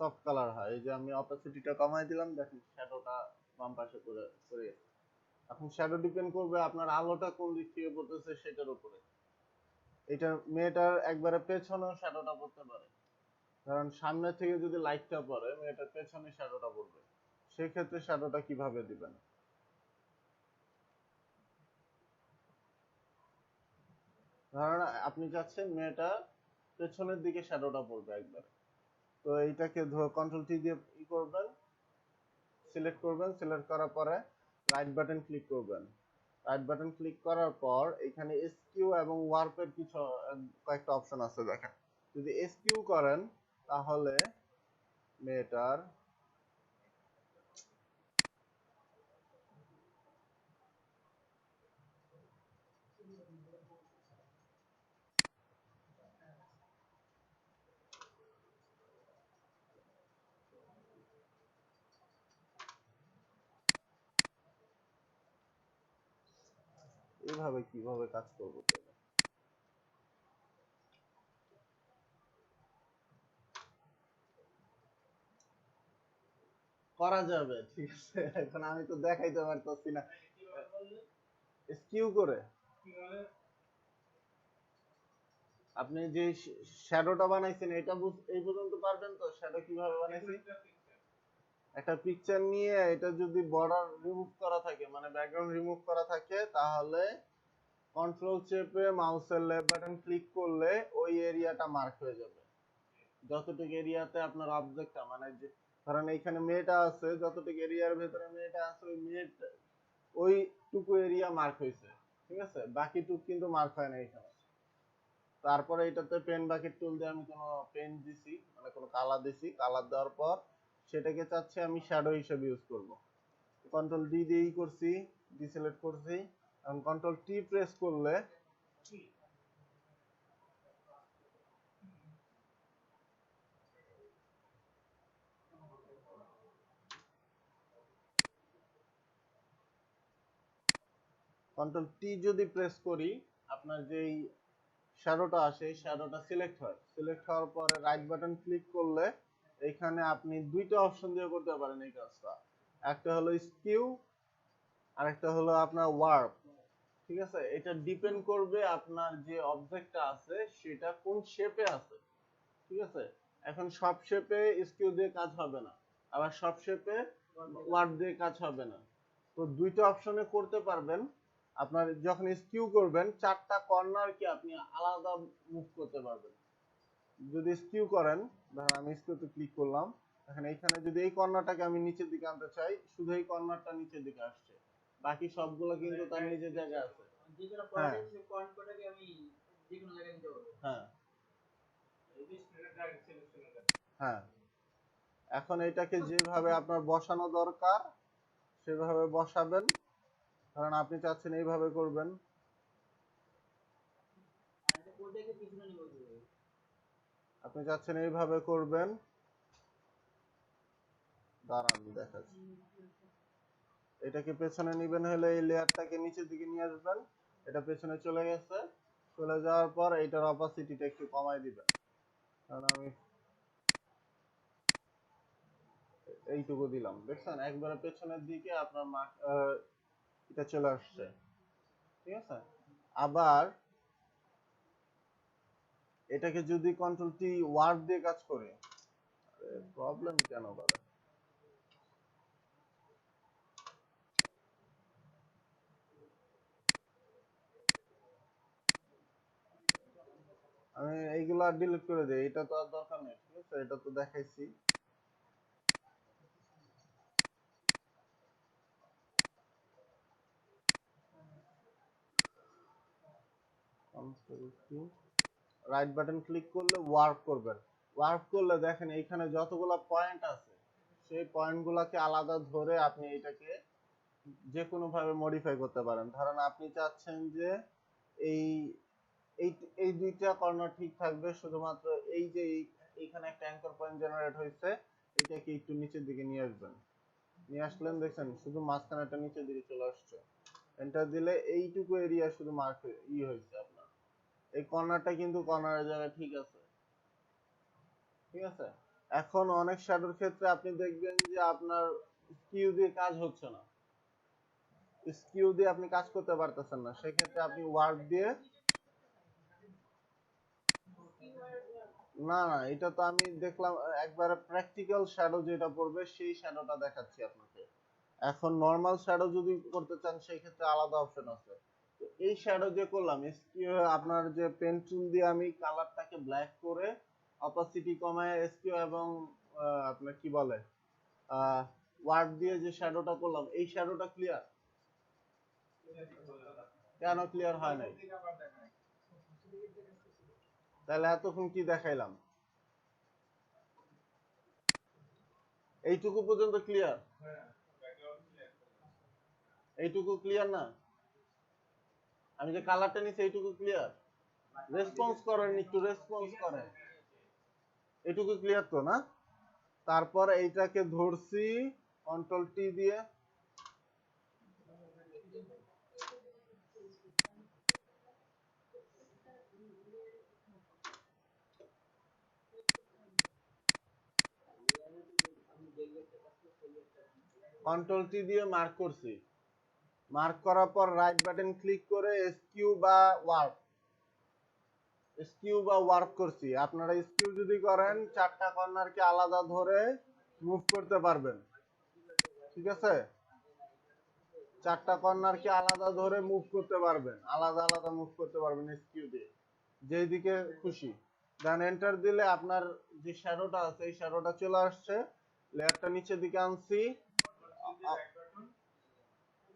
[SPEAKER 1] সফট কালার হয়। এই যে আমি অপাসিটিটা কমাই দিলাম, দেখেন শ্যাডোটা বাম পাশে করে গেছে। এখন শ্যাডো ডিপেন্ড করবে আপনার আলোটা কোন দিক থেকে পড়তেছে সেটার উপরে। এটা মেয়েটার একবারে পেছনেও শ্যাডোটা পড়তে পারে, কারণ সামনে থেকে যদি লাইটটা পড়ে মেয়েটার পেছনে শ্যাডোটা পড়বে। সেক্ষেত্রে শ্যাডোটা কিভাবে দিবেন? ধরেন আপনি চাচ্ছেন মেয়েটা পেছনের দিকে শ্যাডোটা পড়বে একবার, তো এইটাকে কন্ট্রোল টি দিয়ে ই করবেন, সিলেক্ট করবেন, সিলেক্ট করার পরে রাইট বাটন ক্লিক করবেন। রাইট বাটন ক্লিক করার পর এখানে এসকিউ এবং ওয়ার্পের কিছু কয়েকটা অপশন আছে দেখেন। যদি এসকিউ করেন তাহলে মেয়েটার এইভাবে কিভাবে কাজ করবো তাহলে? করা যাবে, ঠিক আছে, এখন আমি তো দেখাইতে পারতেছি না। স্কিউ করে আপনি যে শ্যাডোটা বানাইছেন এটা এই পর্যন্ত পারবেন তো? শ্যাডো কিভাবে বানাইছি, একটা পিকচার নিয়ে এটা যদি বর্ডার রিমুভ করা থাকে, মানে ব্যাকগ্রাউন্ড রিমুভ করা থাকে, তাহলে কন্ট্রোল চেপে মাউসের লেফট বাটন ক্লিক করলে ওই এরিয়াটা মার্ক হয়ে যাবে। যতটুকু এরিয়াতে আপনার অবজেক্টটা, মানে যে ধরেন এইখানে মেয়েটা আছে, যতটুকু এরিয়ার ভেতরে মেয়েটা আছে ওই মেয়েটা ওইটুকু এরিয়া মার্ক হয়েছে। ঠিক আছে, বাকিটুকু কিন্তু মার্ক হয় না এখানে। তারপরে এটাতে পেন বাকেট টুল দিয়ে আমি কোনো পেন দিছি, মানে কোনো কালার দিছি, কালার দেওয়ার পর সেটাকে চাচ্ছি আমি শ্যাডো হিসেবে ইউজ করব। কন্ট্রোল ডি দিয়েই করছি, ডিসিলেক্ট করছি। এখন কন্ট্রোল টি প্রেস করলে কন্ট্রোল টি যদি প্রেস করি আপনার যেই শ্যাডোটা আসে এই শ্যাডোটা সিলেক্ট হয়। সিলেক্ট হওয়ার পরে রাইট বাটন ক্লিক করলে এখানে আপনি দুইটা অপশন দিয়ে করতে পারেন এই কাজটা। একটা হলো স্কিউ আর একটা হলো আপনার ওয়ার্প। ঠিক আছে, এটা ডিপেন্ড করবে আপনার যে অবজেক্টটা আছে সেটা কোন শেপে আছে। ঠিক আছে, এখন সব শেপে স্কিউ দিয়ে কাজ হবে না, আবার সব শেপে ওয়ার্প দিয়ে কাজ হবে না। তো দুইটা অপশনে করতে পারবেন। আপনার যখন স্কিউ করবেন চারটা কর্নার কি আপনি আলাদা মুভ করতে পারবেন। যদি স্কিউ করেন, ধরেন আমি স্কিউতে ক্লিক করলাম, এখন এইখানে যদি এই কর্নারটাকে আমি নিচের দিকে আনতে চাই, শুধু এই কর্নারটা নিচের দিকে আসছে, বাকি সবগুলো কিন্তু তার নিজের জায়গায় আছে।
[SPEAKER 3] যে কোনো
[SPEAKER 1] হ্যাঁ
[SPEAKER 3] পয়েন্টে পয়েন্টটাকে আমি যে কোনো জায়গায় নিতে পারবো।
[SPEAKER 1] হ্যাঁ
[SPEAKER 2] এই যে ডাইরেক্ট সিলেকশন
[SPEAKER 1] হ্যাঁ, এখন এটাকে যেভাবে আপনার বসানো দরকার সেভাবে বসাবেন। কারণ আপনি চাচ্ছেন এইভাবে করবেন,
[SPEAKER 3] আর এটা কোডটাকে পিছনে নিয়ে বলতে হবে।
[SPEAKER 1] আপনি চাচ্ছেন এইভাবে করবেন। দাঁড়ান দেখাচ্ছি। এটাকে পেছনে নিবেন হলে এই লেয়ারটাকে নিচের দিকে নিয়ে আসবেন। এটা পেছনে চলে গেছে, চলে যাওয়ার পর এইটার অপাসিটিটা একটু কমাই দিবেন। কারণ আমি এইটুকু দিলাম, দেখছেন একবারে পেছনের দিকে আপনার এটা চলে আসছে। ঠিক আছে, আবার এটাকে যদি কন্ট্রোল টি ওয়ার্ড দিয়ে কাজ করে, প্রবলেম কেন বাড়ে? আমি এইগুলো ডিলিট করে দিই, এটা তো আর দরকার নেই। ঠিক আছে, এটা তো দেখাইছি। রাইট বাটন ক্লিক করলে ওয়ার্প করবেন। ওয়ার্প করলে দেখেন এইখানে যতগুলো পয়েন্ট আছে সেই পয়েন্টগুলোকে আলাদা ধরে আপনি এটাকে যে কোনো ভাবে মডিফাই করতে পারেন। ধরেন আপনি চাচ্ছেন যে এই এই এই দুইটা কর্নার ঠিক থাকবে, শুধুমাত্র এই যে এইখানে একটা অ্যাঙ্কর পয়েন্ট জেনারেট হয়েছে, এটাকে একটু নিচের দিকে নিয়ে আসবেন। নিয়ে আসলেন, দেখছেন শুধু মাঝখানেটা নিচের দিকে চলে আসছে। এন্টার দিলে এইটুকু এরিয়া শুধু মার্ক হয়েছে আপনার। এই কর্নারটা কিন্তু কর্নারের জায়গায় ঠিক আছে। ঠিক আছে, এখন অনেক শ্যাডোর ক্ষেত্রে আপনি দেখবেন যে আপনার স্কিউ দিয়ে কাজ হচ্ছে না, স্কিউ দিয়ে আপনি কাজ করতে পারতেছেন না, সেক্ষেত্রে আপনি ওয়ার্ক দিয়ে। না না, এটা তো আমি দেখলাম একবারে প্র্যাকটিক্যাল শ্যাডো যেটা পড়বে সেই শ্যাডোটা দেখাচ্ছি আপনাকে। এখন নরমাল শ্যাডো যদি করতে চান সেই ক্ষেত্রে আলাদা অপশন আছে। তো এই শ্যাডো যে করলাম স্কিউ, আপনার যে পেন টুল দিয়ে আমি কালারটাকে ব্ল্যাক করে অপাসিটি কমায় স্কিউ এবং আপনার কি বলে ওয়ার্ড দিয়ে যে শ্যাডোটা করলাম, এই শ্যাডোটা ক্লিয়ার? কেন ক্লিয়ার হয় নাই? তাহলে এতক্ষণ কি দেখাইলাম? এইটুকু পর্যন্ত ক্লিয়ার? এইটুকু ক্লিয়ার না? আমি যে কালারটা নিচ্ছি এইটুকু ক্লিয়ার? রেসপন্স করেন, একটু রেসপন্স করেন। এইটুকু ক্লিয়ার তো না? তারপর এইটাকে ধরছি কন্ট্রোল টি দিয়ে, কন্ট্রোল টি দিয়ে মার্ক করছি। মার্ক করার পর রাইট বাটন ক্লিক করে স্কিউ বা ওয়ার্প, স্কিউ বা ওয়ার্প করছি। আপনারা স্কিউ যদি করেন চারটা কর্নারকে আলাদা ধরে মুভ করতে পারবেন। ঠিক আছে, চারটা কর্নারকে আলাদা ধরে মুভ করতে পারবেন, আলাদা আলাদা মুভ করতে পারবেন স্কিউ দিয়ে যেই দিকে খুশি। দেন এন্টার দিলে আপনার যে শ্যাডোটা আছে এই শ্যাডোটা চলে আসছে। লেয়ারটা নিচের দিকে আনছি,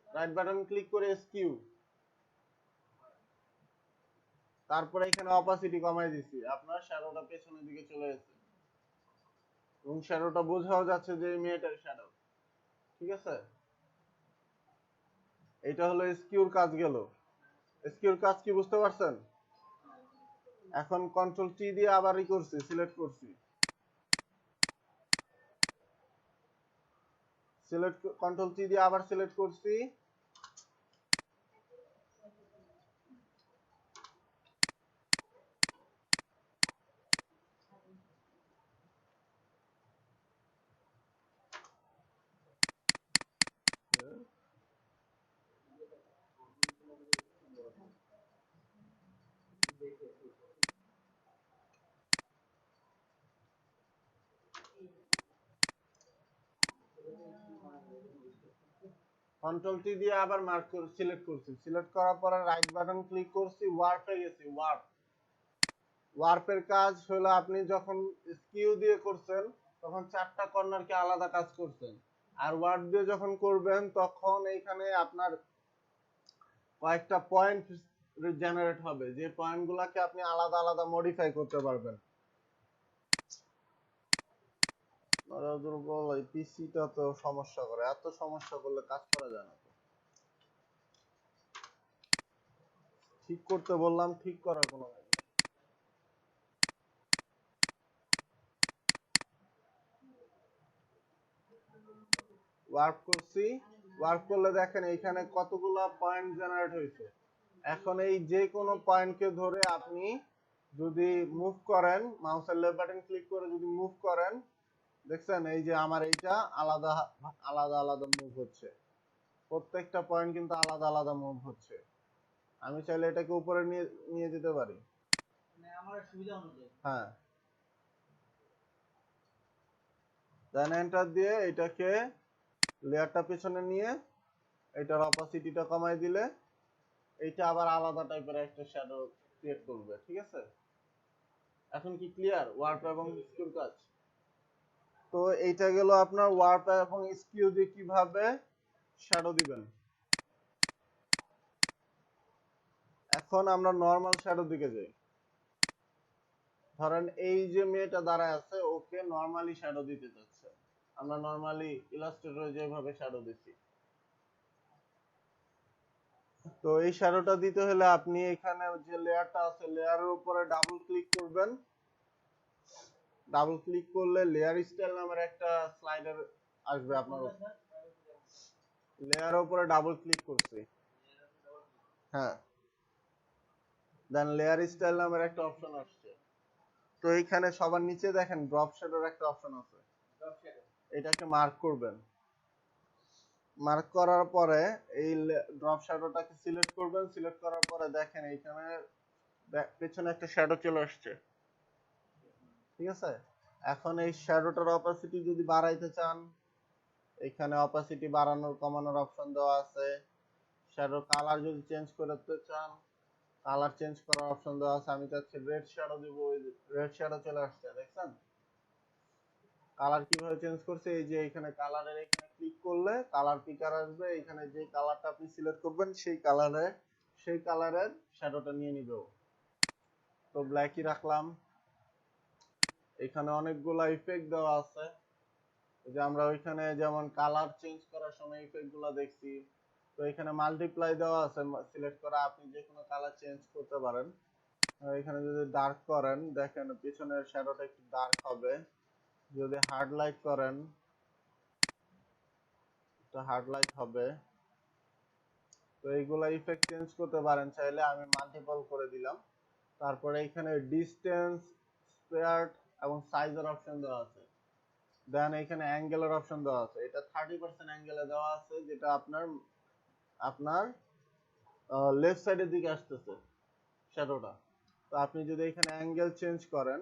[SPEAKER 1] রাইট বাটন ক্লিক করে স্কিউ, তারপরে এখানে অপাসিটি কমাই দিছি, আপনার শ্যাডোটা পেছনের দিকে চলে গেছে এবং শ্যাডোটা বোঝাও যাচ্ছে যে এই মেয়েটার শ্যাডো। ঠিক আছে, এটা হলো স্কিউর কাজ গেল। স্কিউর কাজ কি বুঝতে পারছেন? এখন কন্ট্রোল টি দিয়ে আবার ই করছি, সিলেক্ট করছি, সিলেক্ট কন্ট্রোল টি দিয়ে আবার সিলেক্ট করছি। কন্ট্রোল টি দিয়ে আবার মার্ক করে সিলেক্ট করছি, সিলেক্ট করার পরে রাইট বাটন ক্লিক করছি, ওয়ার্পে গেছি। ওয়ার্পের কাজ হলো আপনি যখন স্কিউ দিয়ে করছেন তখন চারটা কর্নারকে আলাদা কাজ করছেন, আর ওয়ার্প দিয়ে যখন করবেন তখন এইখানে আপনার কয়েকটা পয়েন্ট জেনারেট হবে, যে পয়েন্টগুলোকে আপনি আলাদা আলাদা মডিফাই করতে পারবেন। দুর্বল এই পিসিটা তো সমস্যা করে, এত সমস্যা করলে কাজ করা যায় না। ঠিক করতে বললাম, ঠিক করার কোনো নাই। ওয়ার্ক করছি, ওয়ার্ক করলে দেখেন এইখানে কতগুলা পয়েন্ট জেনারেট হয়েছে। এখন এই যে কোনো পয়েন্টকে ধরে আপনি যদি মুভ করেন, মাউসের লেফট বাটন ক্লিক করে যদি মুভ করেন, দেখছেন এই যে আমার এইটা আলাদা আলাদা আলাদা মুভ হচ্ছে, প্রত্যেকটা পয়েন্ট কিন্তু আলাদা আলাদা মুভ হচ্ছে। আমি চাইলে এটাকে উপরে নিয়ে নিয়ে যেতে পারি,
[SPEAKER 3] মানে আমার সুবিধা অনুযায়ী।
[SPEAKER 1] হ্যাঁ, দেন এন্টার দিয়ে এটাকে লেয়ারটা পেছনে নিয়ে এটার অপাসিটিটা কমাই দিলে এইটা আবার আলাদা টাইপের একটা শ্যাডো ক্রিয়েট করবে। ঠিক আছে, এখন কি ক্লিয়ার ওয়ার্প এবং স্কিউর কাজ? তো এইটা গেল আপনার ওয়ার্প এবং স্কিউ দিয়ে কিভাবে শ্যাডো দিবেন। এখন আমরা নরমাল শ্যাডোর দিকে যাই। ধরেন এই যে মেয়েটা দাঁড়ায় আছে, ওকে নরমালি শ্যাডো দিতে চাচ্ছে, আমরা নরমালি ইলাস্ট্রেটরে যেভাবে শ্যাডো দিচ্ছি। তো এই শ্যাডোটা দিতে হলে আপনি এখানে যে লেয়ারটা আছে লেয়ারের উপরে ডাবল ক্লিক করবেন, ডাবল ক্লিক করলে লেয়ার স্টাইল নামের একটা স্লাইডার আসবে আপনার উপর। লেয়ারের উপরে ডাবল ক্লিক করছি, হ্যাঁ, দেন লেয়ার স্টাইল নামের একটা অপশন আসছে। তো এইখানে সবার নিচে দেখেন ড্রপ শ্যাডোর একটা অপশন আছে, এটাকে মার্ক করবেন। মার্ক করার পরে এই ড্রপ শ্যাডোটাকে সিলেক্ট করবেন, সিলেক্ট করার পরে দেখেন এইখানে পেছনে একটা শ্যাডো চলে আসছে। ঠিক আছে, এখন এই শ্যাডোটার অপাসিটি যদি বাড়াইতে চান, এখানে অপাসিটি বাড়ানোর কমানোর অপশন দেওয়া আছে। শ্যাডো কালার যদি চেঞ্জ করতে চান, কালার চেঞ্জ করার অপশন দেওয়া আছে। আমি চাচ্ছি রেড শ্যাডো দিব, রেড শ্যাডো চলে আসছে, দেখছেন কালার কিভাবে চেঞ্জ করছে। এই যে এখানে কালারের এখানে ক্লিক করলে কালার পিকার আসবে, এখানে যে কালারটা আপনি সিলেক্ট করবেন সেই কালারের শ্যাডোটা নিয়ে নিবে। তো ব্ল্যাকই রাখলাম। এখানে অনেকগুলা ইফেক্ট দেওয়া আছে, যে আমরা ওইখানে যেমন কালার চেঞ্জ করার সময় ইফেক্ট গুলা দেখছি। তো এখানে মাল্টিপ্লাই দেওয়া আছে, সিলেক্ট করা আপনি যে কোনো কালার চেঞ্জ করতে পারেন। এখানে যদি ডার্ক করেন, দেখেন পিছনের শ্যাডোটা একটু ডার্ক হবে। যদি হার্ড লাইট করেন, তো হার্ড লাইট হবে। তো এইগুলা ইফেক্ট চেঞ্জ করতে পারেন চাইলে, আমি মাল্টিপল করে দিলাম। তারপরে এখানে ডিসটেন্স, স্পেয়ার্ড এবং সাইজের অপশন দেওয়া আছে। দেন এখানে অ্যাঙ্গেলের অপশন দেওয়া আছে, এটা 30% অ্যাঙ্গেলে দেওয়া আছে, যেটা আপনার আপনার লেফট সাইডের দিকে আসতেছে শ্যাডোটা। তো আপনি যদি এখানে অ্যাঙ্গেল চেঞ্জ করেন,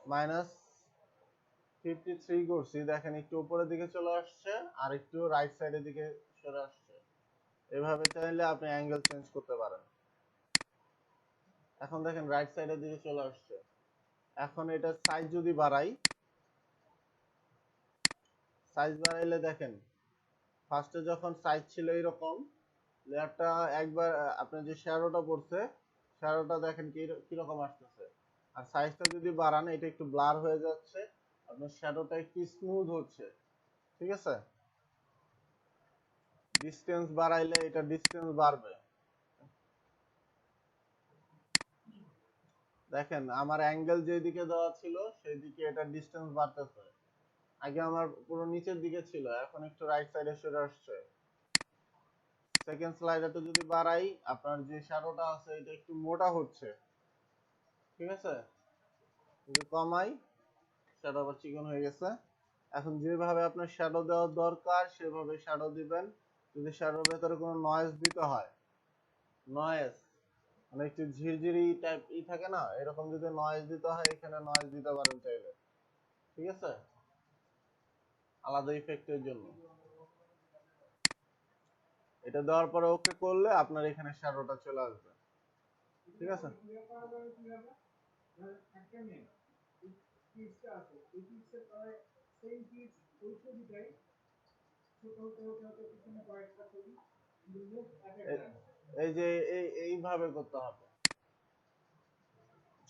[SPEAKER 1] -53 করছি, দেখেন একটু উপরের দিকে চলে আসছে আর একটু রাইট সাইডের দিকে সরে আসছে। এভাবে চাইলে আপনি অ্যাঙ্গেল চেঞ্জ করতে পারেন। এখন দেখেন রাইট সাইডের দিকে চলে আসছে। এখন এটা সাইজ যদি বাড়াই, সাইজ বাড়াইলে দেখেন ফার্স্টে যখন সাইজ ছিল এরকম, লেয়ারটা একবার আপনার যে শ্যাডোটা পড়ছে শ্যাডোটা দেখেন কিরকম আসতেছে। আর সাইজটা যদি বাড়ান এটা একটু ব্লার হয়ে যাচ্ছে, আপনার শ্যাডোটা একটু স্মুথ হচ্ছে। ঠিক আছে, ডিসটেন্স বাড়াইলে এটা ডিসটেন্স বাড়বে। দেখেন আমার অ্যাঙ্গেল যেদিকে দেওয়া ছিল সেই দিকে এটা ডিসটেন্স বাড়তেছে। আগে আমার পুরো নিচের দিকে ছিল, এখন একটু রাইট সাইডে সরে আসছে। সেকেন্ড স্লাইডে যদি বাড়াই আপনার যে শ্যাডোটা আছে এটা একটু মোটা হচ্ছে। ঠিক আছে, যদি কমাই শ্যাডো আবার চিকন হয়ে গেছে। এখন যেভাবে আপনার শ্যাডো দেওয়ার দরকার সেভাবে শ্যাডো দিবেন। যদি শ্যাডোর ভেতরে কোনো নয়েজ দিতে হয়, নয়েজ মানে একটু ঝিরঝিরি টাইপ থাকে না, এরকম যদি নয়েজ দিতে হয় এখানে নয়েজ দিতে পারেন চাইলে। ঠিক আছে, আলাদা ইফেক্টের জন্য। এটা দেওয়ার পরে ওকে করলে আপনার এখানে শ্যাডোটা চলে আসবে। ঠিক আছে,
[SPEAKER 2] ক্লিয়ার করা যাবে কিভাবে? একটা মেয়ে এই পিক্সটা আছে, এই পিক্সের প্রায় সেম পিক্স ওই ছবিটাই ছোট হতে হতে হতে পিছনে কয়েকটা ছবি কিন্তু মুখ এক এক টাইম।
[SPEAKER 1] এই যে এইভাবে করতে হবে,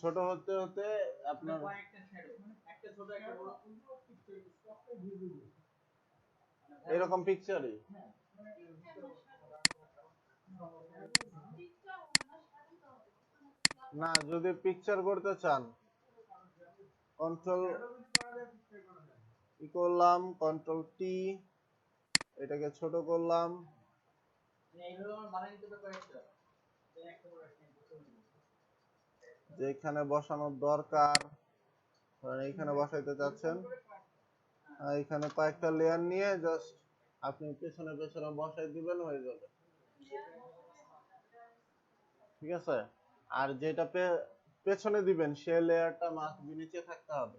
[SPEAKER 1] ছোট হতে হতে আপনার
[SPEAKER 3] কয়েকটা শ্যাডো, একটা ছোট একটা বড়।
[SPEAKER 2] পিক্সেল স্টকটা ভিজিবল।
[SPEAKER 1] এরকম পিকচারই
[SPEAKER 2] হ্যাঁ, মানে
[SPEAKER 1] না। যদি পিকচার করতে চান কন্ট্রোল
[SPEAKER 2] শ্যাডো যদি করা যায় পিক্সেল করা যায়।
[SPEAKER 1] ই করলাম, কন্ট্রোল টি, এটাকে ছোট করলাম।
[SPEAKER 3] এইভাবে আমার বানাই দিতে হবে কয়েকটা, একটা বড় একটা
[SPEAKER 1] যেখানে বসানোর দরকার ধরেন এইখানে বসাইতে চাচ্ছেন, এখানে কয়েকটা লেয়ার নিয়ে জাস্ট আপনি পেছনে পেছনে বসাই দিবেন, হয়ে যাবে। ঠিক আছে, আর যেটা পেছনে দিবেন সে লেয়ারটা মাস্ট বি নিচে থাকতে হবে।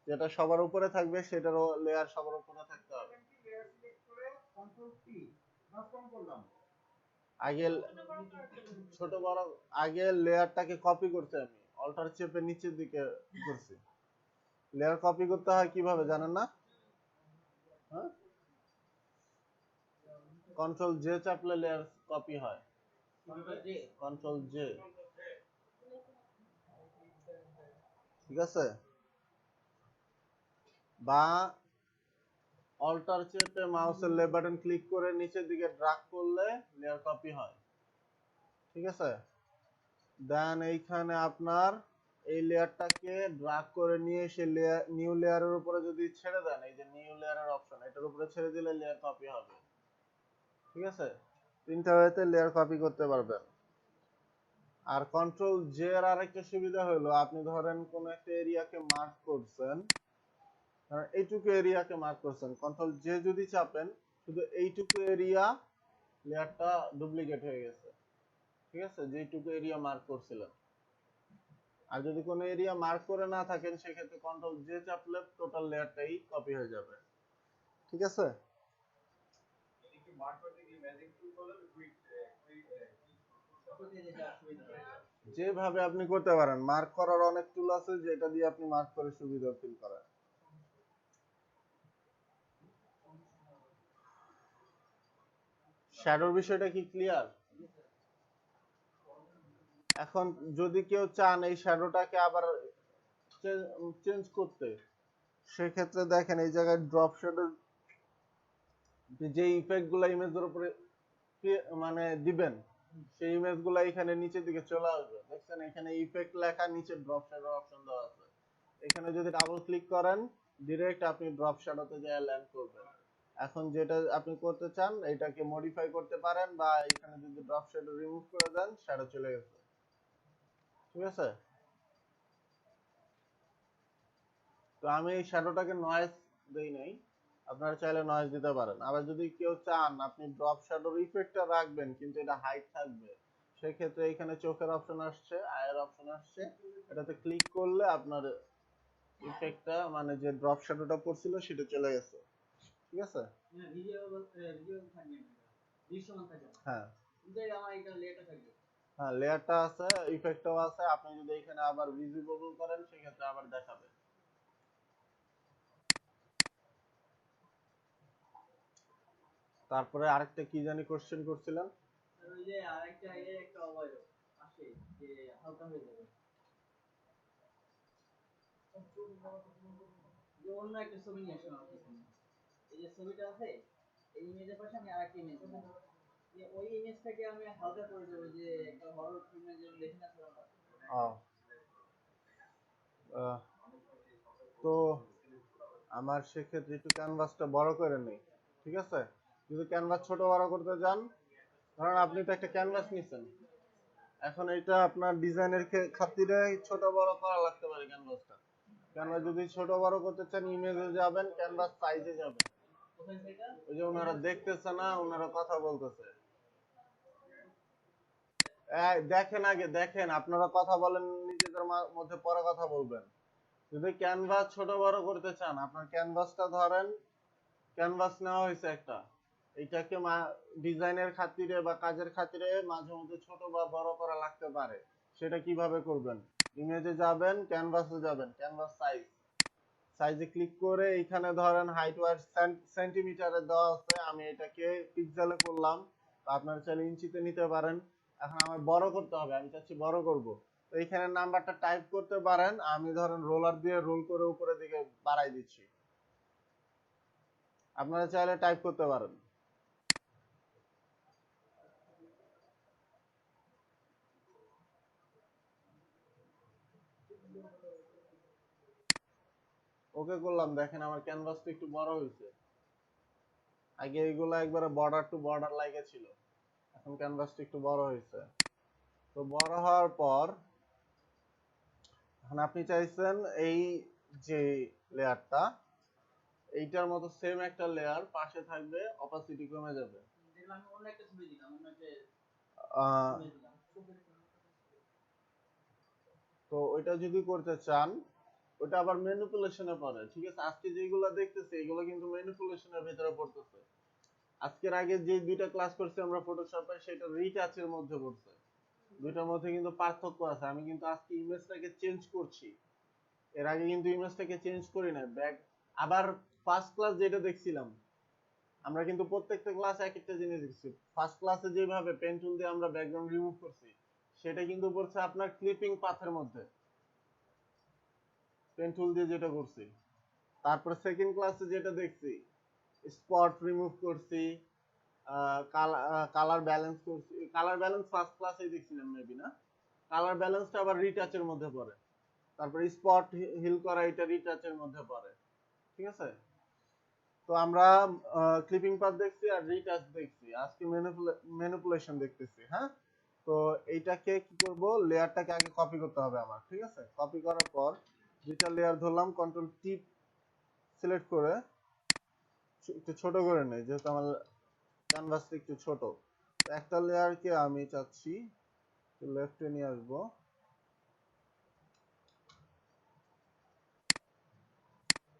[SPEAKER 1] যেটা সবার উপরে থাকবে সেটারও লেয়ার সবার উপরে থাকতে হবে।
[SPEAKER 2] লেয়ার সিলেক্ট করে কন্ট্রোল টি ট্রান্সফর্ম করলাম।
[SPEAKER 1] আগে ছোট বড় আগে লেয়ারটাকে কপি করতে আমি অল্টার চেপে নিচের দিকে করছি। লেয়ার কপি করতে হয় কিভাবে জানেন না? হ্যাঁ, কন্ট্রোল জে চাপলে লেয়ার কপি হয়। কন্ট্রোল জে, ঠিক আছে, বা অল্টার চেপে মাউসের লেফট বাটন ক্লিক করে নিচের দিকে ড্রাগ করলে লেয়ার কপি হয়। ঠিক আছে, দেন এইখানে আপনার এই লেয়ারটাকে ড্রাগ করে নিয়ে এসে নিউ লেয়ারের উপরে যদি ছেড়ে দেন, এই যে নিউ লেয়ারের অপশন এটার উপরে ছেড়ে দিলে লেয়ার কপি হবে। ঠিক আছে, তিনটা ওয়েতে লেয়ার কপি করতে পারবেন। আর কন্ট্রোল জে এর আরেকটা সুবিধা হলো আপনি ধরেন কোন একটা এরিয়াকে মার্ক করছেন, এইটুকু এরিয়াকে মার্ক করছেন, কন্ট্রোল জে যদি চাপেন শুধু এইটুকু এরিয়া লেয়ারটা ডুপ্লিকেট হয়ে গেছে। ঠিক আছে, যেটুকু এরিয়া মার্ক করছিলেন। আর যদি কোনো এরিয়া মার্ক করে না থাকেন সেক্ষেত্রে কন্ট্রোল জে চাপলে টোটাল লেয়ারটাই কপি হয়ে যাবে। ঠিক আছে,
[SPEAKER 2] একটু মার্ক করতে গিয়ে ম্যাজিক টুল বলে কুইক
[SPEAKER 1] যেভাবে আপনি করতে পারেন, মার্ক করার অনেক টুল আছে যেটা দিয়ে আপনি মার্ক করে সুবিধা ফিল করেন। শ্যাডোর বিষয়টা কি ক্লিয়ার? এখন যদি কেউ চান এই শ্যাডোটাকে আবার চেঞ্জ করতে, সেক্ষেত্রে দেখেন এই জায়গায় ড্রপ শ্যাডো যে ইফেক্ট গুলা ইমেজের উপরে মানে দিবেন সেই ইমেজ গুলা এখানে নিচের দিকে চলে আসবে। দেখছেন এখানে ইফেক্ট লেখা, নিচে ড্রপ শ্যাডো অপশন দেওয়া আছে। এখানে যদি ডাবল ক্লিক করেন ডিরেক্ট আপনি ড্রপ শ্যাডোতে গিয়ে ল্যান্ড করবেন। এখন যেটা আপনি করতে চান এটাকে মডিফাই করতে পারেন, বা এখানে যদি ড্রপ শ্যাডো রিমুভ করে দেন শ্যাডো চলে গেছে। ঠিক আছে, তো আমি এই শ্যাডোটাকে নয়েজ দেই নাই, আপনারা চাইলে নয়েজ দিতে পারেন। আবার যদি কেউ চান আপনি ড্রপ শ্যাডোর ইফেক্টটা রাখবেন কিন্তু এটা হাইট থাকবে, সেক্ষেত্রে এখানে চোখের অপশন আসছে, আয়ের অপশন আসছে, এটাতে ক্লিক করলে আপনার ইফেক্টটা মানে যে ড্রপ শ্যাডোটা পড়ছিল সেটা চলে গেছে। ঠিক আছে,
[SPEAKER 3] হ্যাঁ, ভিডিও থাকবে না, দৃশ্যমান থাকবে না।
[SPEAKER 1] হ্যাঁ
[SPEAKER 3] কিন্তু আমার এটা লেয়ারটা থাকবে।
[SPEAKER 1] হ্যাঁ, লেয়ারটা আছে, ইফেক্টটাও আছে। আপনি যদি এখানে আবার ভিজিবল করেন সেক্ষেত্রে আবার দেখাবে। তারপরে আরেকটা কি জানি কোশ্চেন করছিলেন?
[SPEAKER 3] ওই যে আরেকটা একটা অবয়ব আসে আসে যে হালকা হয়ে যাবে, যে অন্য একটা ছবি নিয়ে আসলাম আপনার সামনে। এই যে ছবিটা আছে, এই ইমেজের পাশে আমি আরেকটা ইমেজ দেবো, যে ওই ইমেজটাকে আমি হালকা করে দেবো, যে একটা হরর ফিল্মের যে লেখা আছে আমরা।
[SPEAKER 1] আহ, আহ, তো আমার সেক্ষেত্রে একটু ক্যানভাসটা বড় করে নেই, ঠিক আছে? যদি ক্যানভাস ছোট বড় করতে চান, ধরেন আপনি তো একটা ক্যানভাস নিছেন, এখন এটা আপনার ডিজাইনের খাতিরে ছোট বড় করা লাগতে পারে ক্যানভাসটা। ক্যানভাস যদি ছোট বড় করতে চান, ইমেজে যাবেন, ক্যানভাস সাইজে যাবেন।
[SPEAKER 3] কোথায় সেটা?
[SPEAKER 1] ওই যে ওনারা দেখতেছে না, ওনারা কথা বলতেছে। দেখেন, আগে দেখেন, আপনারা কথা বলেন নিজেদের মধ্যে, পরে কথা বলবেন। যদি ক্যানভাস ছোট বড় করতে চান, আপনার ক্যানভাসটা ধরেন, ক্যানভাস নেওয়া হয়েছে একটা, এইটাকে ডিজাইনের খাতিরে বা কাজের খাতিরে মাঝে মধ্যে ছোট বা বড় করা লাগতে পারে। সেটা কিভাবে করবেন? ইমেজে যাবেন, ক্যানভাসে যাবেন, ক্যানভাস সাইজে ক্লিক করে এইখানে ধরেন হাইট ওয়াইড সেন্টিমিটারে দেওয়া আছে, আমি এটাকে পিক্সেলে করলাম। আপনারা চাইলে ইঞ্চিতে নিতে পারেন। এখন আমার বড় করতে হবে, আমি চাচ্ছি বড় করব। তো এইখানে নাম্বারটা টাইপ করতে পারেন, আমি ধরেন রোলার দিয়ে রোল করে উপরের দিকে বাড়াই দিচ্ছি। আপনারা চাইলে টাইপ করতে পারেন। ওকে করলাম, দেখেন আমার ক্যানভাসটা একটু বড় হয়েছে। আগে এইগুলো একবারে বর্ডার টু বর্ডার লাগে ছিল, এখন ক্যানভাসটা একটু বড় হয়েছে। তো বড় হওয়ার পর এখন আপনি চাইছেন এই যে লেয়ারটা, এইটার মতো সেম একটা লেয়ার পাশে থাকবে, অপাসিটি কমে যাবে।
[SPEAKER 3] দেখলাম আমি অন্য একটা ছবি দিলাম, অন্য একটা
[SPEAKER 1] আহ,
[SPEAKER 3] ইমেজ দিলাম।
[SPEAKER 1] তো ওইটা যদি করতে চান, ওটা আবার ম্যানিপুলেশনে পড়ে, ঠিক আছে? আজকে যেগুলো দেখতেছি এগুলো কিন্তু ম্যানিপুলেশনের ভিতরে পড়তেছে। আজকের আগে যে দুইটা ক্লাস করছি আমরা ফটোশপে, সেটা রিটাচের মধ্যে পড়ছে। দুইটার মধ্যে কিন্তু পার্থক্য আছে। আমি কিন্তু আজকে ইমেজটাকে চেঞ্জ করছি, এর আগে কিন্তু ইমেজটাকে চেঞ্জ করি না। ব্যাক আবার ফার্স্ট ক্লাস যেটা দেখছিলাম, আমরা কিন্তু প্রত্যেকটা ক্লাসে এক একটা জিনিস দেখছি। ফার্স্ট ক্লাসে যেভাবে পেন টুল দিয়ে আমরা ব্যাকগ্রাউন্ড রিমুভ করছি, সেটা কিন্তু পড়ছে আপনার ক্লিপিং পাথের মধ্যে, পেন টুল দিয়ে যেটা করছি। তারপর সেকেন্ড ক্লাসে যেটা দেখছি, স্পট রিমুভ করছি, কালার ব্যালেন্স করছি। কালার ব্যালেন্স ফার্স্ট ক্লাসে দেখছিলাম মেবি, না? কালার ব্যালেন্সটা আবার রিটাচের মধ্যে পড়ে। তারপর স্পট হিল করা, এটা রিটাচের মধ্যে পড়ে, ঠিক আছে? তো আমরা ক্লিপিং পাথ দেখছি আর রিটাচ দেখছি, আজকে ম্যানিপুলেশন দেখতেছি, হ্যাঁ? তো এইটাকে কি করব, লেয়ারটাকে আগে কপি করতে হবে আমার, ঠিক আছে? কপি করার পর দুইটা লেয়ার ধরলাম, কন্ট্রোল টি সিলেক্ট করে একটু ছোট করে নেই, যেহেতু আমার ক্যানভাসটা একটু ছোট। তো একটা লেয়ারকে আমি চাচ্ছি লেফটে নিয়ে আসবো,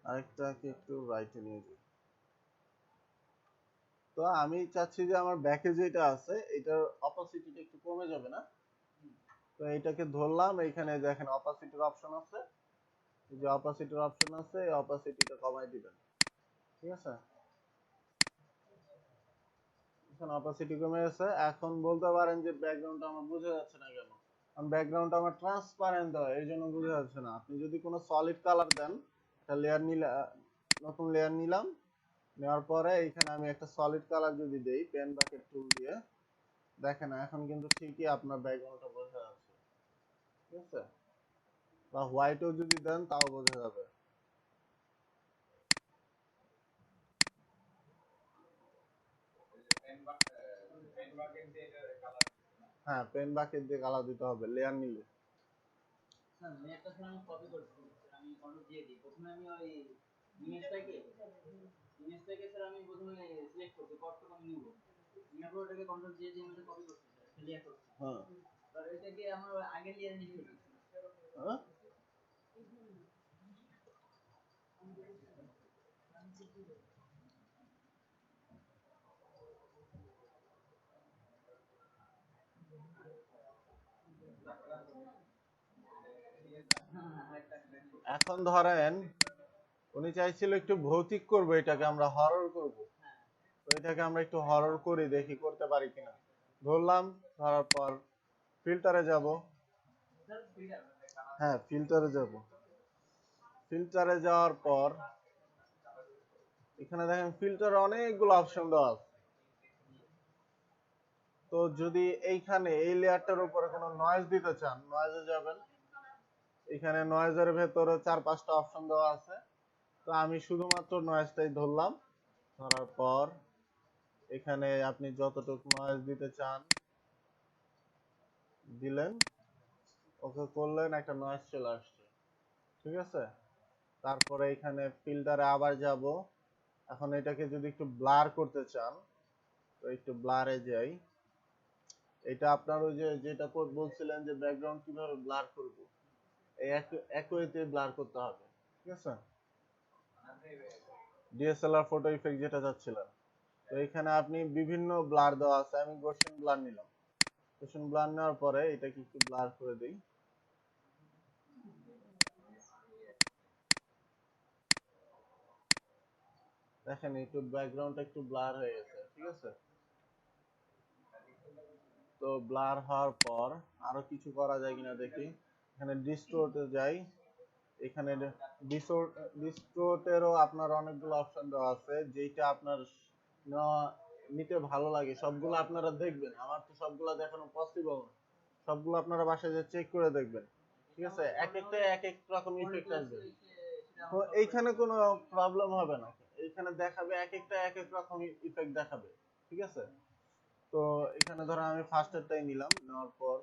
[SPEAKER 1] আরেকটাকে একটু রাইটে নিয়ে যাই। তো আমি চাচ্ছি যে আমার ব্যাকে যেটা আছে এটার অপাসিটিটা একটু কমে যাবে, না? তো এটাকে ধরলাম, এইখানে দেখেন অপাসিটির অপশন আছে, এই যে অপাসিটির অপশন আছে, এই অপাসিটিটা কমাই দিবেন, ঠিক আছে? এখন অপাসিটি কমে গেছে। এখন বলতে পারেন যে ব্যাকগ্রাউন্ডটা আমার বোঝা যাচ্ছে না কেন, কারণ ব্যাকগ্রাউন্ডটা আমার ট্রান্সপারেন্ট হয়, এই জন্য বোঝা যাচ্ছে না। আপনি যদি কোনো সলিড কালার দেন, একটা লেয়ার নিলে, নতুন লেয়ার নিলাম, নেওয়ার পরে এখানে আমি একটা সলিড কালার যদি দেই পেন বাকেট টুল দিয়ে, দেখেন এখন কিন্তু ঠিকই আপনার ব্যাকগ্রাউন্ডটা বোঝা যাচ্ছে, ঠিক আছে? বা হোয়াইটও যদি দেন তাও বোঝা যাবে। হ্যাঁ, পেন বাকেট দিয়ে কালার দিতে হবে লেয়ার নিলে।
[SPEAKER 3] না, লেয়ারটা স্যার আমি কপি করছি, আমি কন্ট্রোল দিয়ে দিই। প্রথমে আমি ওই ইমেজটাকে ইমেজটাকে স্যার আমি প্রথমে সিলেক্ট করছি, কতটুকু আমি নিব, নেওয়ার পর ওটাকে কন্ট্রোল দিয়ে দিয়ে মধ্যে কপি করছি স্যার, ক্লিয়ার করছি।
[SPEAKER 1] হ্যাঁ,
[SPEAKER 3] আর এটাকে আমার আগের লেয়ারে নিয়ে চলে গেছি।
[SPEAKER 1] হ্যাঁ?
[SPEAKER 3] হ্যাঁ, আরেকটা
[SPEAKER 1] এখন ধরেন উনি চাইছিল একটু ভৌতিক করবো, এটাকে আমরা হরর করব।
[SPEAKER 3] হ্যাঁ,
[SPEAKER 1] তো এটাকে আমরা একটু হরর করি, দেখি করতে পারি কিনা। ধরলাম, ধরার পর ফিল্টারে যাব।
[SPEAKER 3] স্যার ফিল্টার
[SPEAKER 1] হ্যাঁ, ফিল্টারে যাব। ফিল্টারে যাওয়ার পর এখানে দেখেন ফিল্টারে অনেকগুলো অপশন দেওয়া আছে। তো যদি এইখানে এই লেয়ারটার উপরে কোনো নয়েজ দিতে চান, নয়েজে যাবেন। এখানে নয়েজের ভেতরে 4-5টা অপশন দেওয়া আছে। তো আমি শুধুমাত্র নয়েজটাই ধরলাম। ধরার পর এখানে আপনি যতটুকু নয়েজ দিতে চান দিলেন, ওকে করলেন, একটা নয়েজ চলে আসছে। ঠিক আছে? তারপরে এখানে ফিল্টারে আবার যাব। এখন এটাকে যদি একটু ব্লার করতে চান, তো একটু ব্লারে যাই। এটা আপনার ওই যে যেটা বলছিলেন যে ব্যাকগ্রাউন্ড কিভাবে ব্লার করব, এই একইতে ব্লার করতে হবে। ঠিক আছে? ডিএসএলআর ফটো ইফেক্ট যেটা যাচ্ছিলেন, তো এখানে আপনি বিভিন্ন ব্লার দেওয়া আছে। আমি গোশিয়ান ব্লার নিলাম। গোশিয়ান ব্লার নেওয়ার পরে এটাকে একটু ব্লার করে দিই। দেখেন একটু ব্যাকগ্রাউন্ডটা একটু ব্লার হয়ে গেছে। ঠিক আছে? তো ব্লার হওয়ার পর আরো কিছু করা যায় কিনা দেখি। এখানে ডিস্টোর্টে যাই। এখানে ডিস্টোর্টেরও আপনার অনেকগুলো অপশন দেওয়া আছে, যেটা আপনার নিতে ভালো লাগে। সবগুলো আপনারা দেখবেন, আমার তো সবগুলো দেখানো পসিবল না। সবগুলো আপনারা বাসায় যে চেক করে দেখবেন। ঠিক আছে? এক একটা এক এক রকম ইফেক্ট আসবে। তো এইখানে কোনো প্রবলেম হবে না। এইখানে দেখাবে এক একটা এক এক রকম ইফেক্ট দেখাবে। ঠিক আছে? তো এখানে ধরো আমি ফার্স্টেরটাই নিলাম। নেওয়ার পর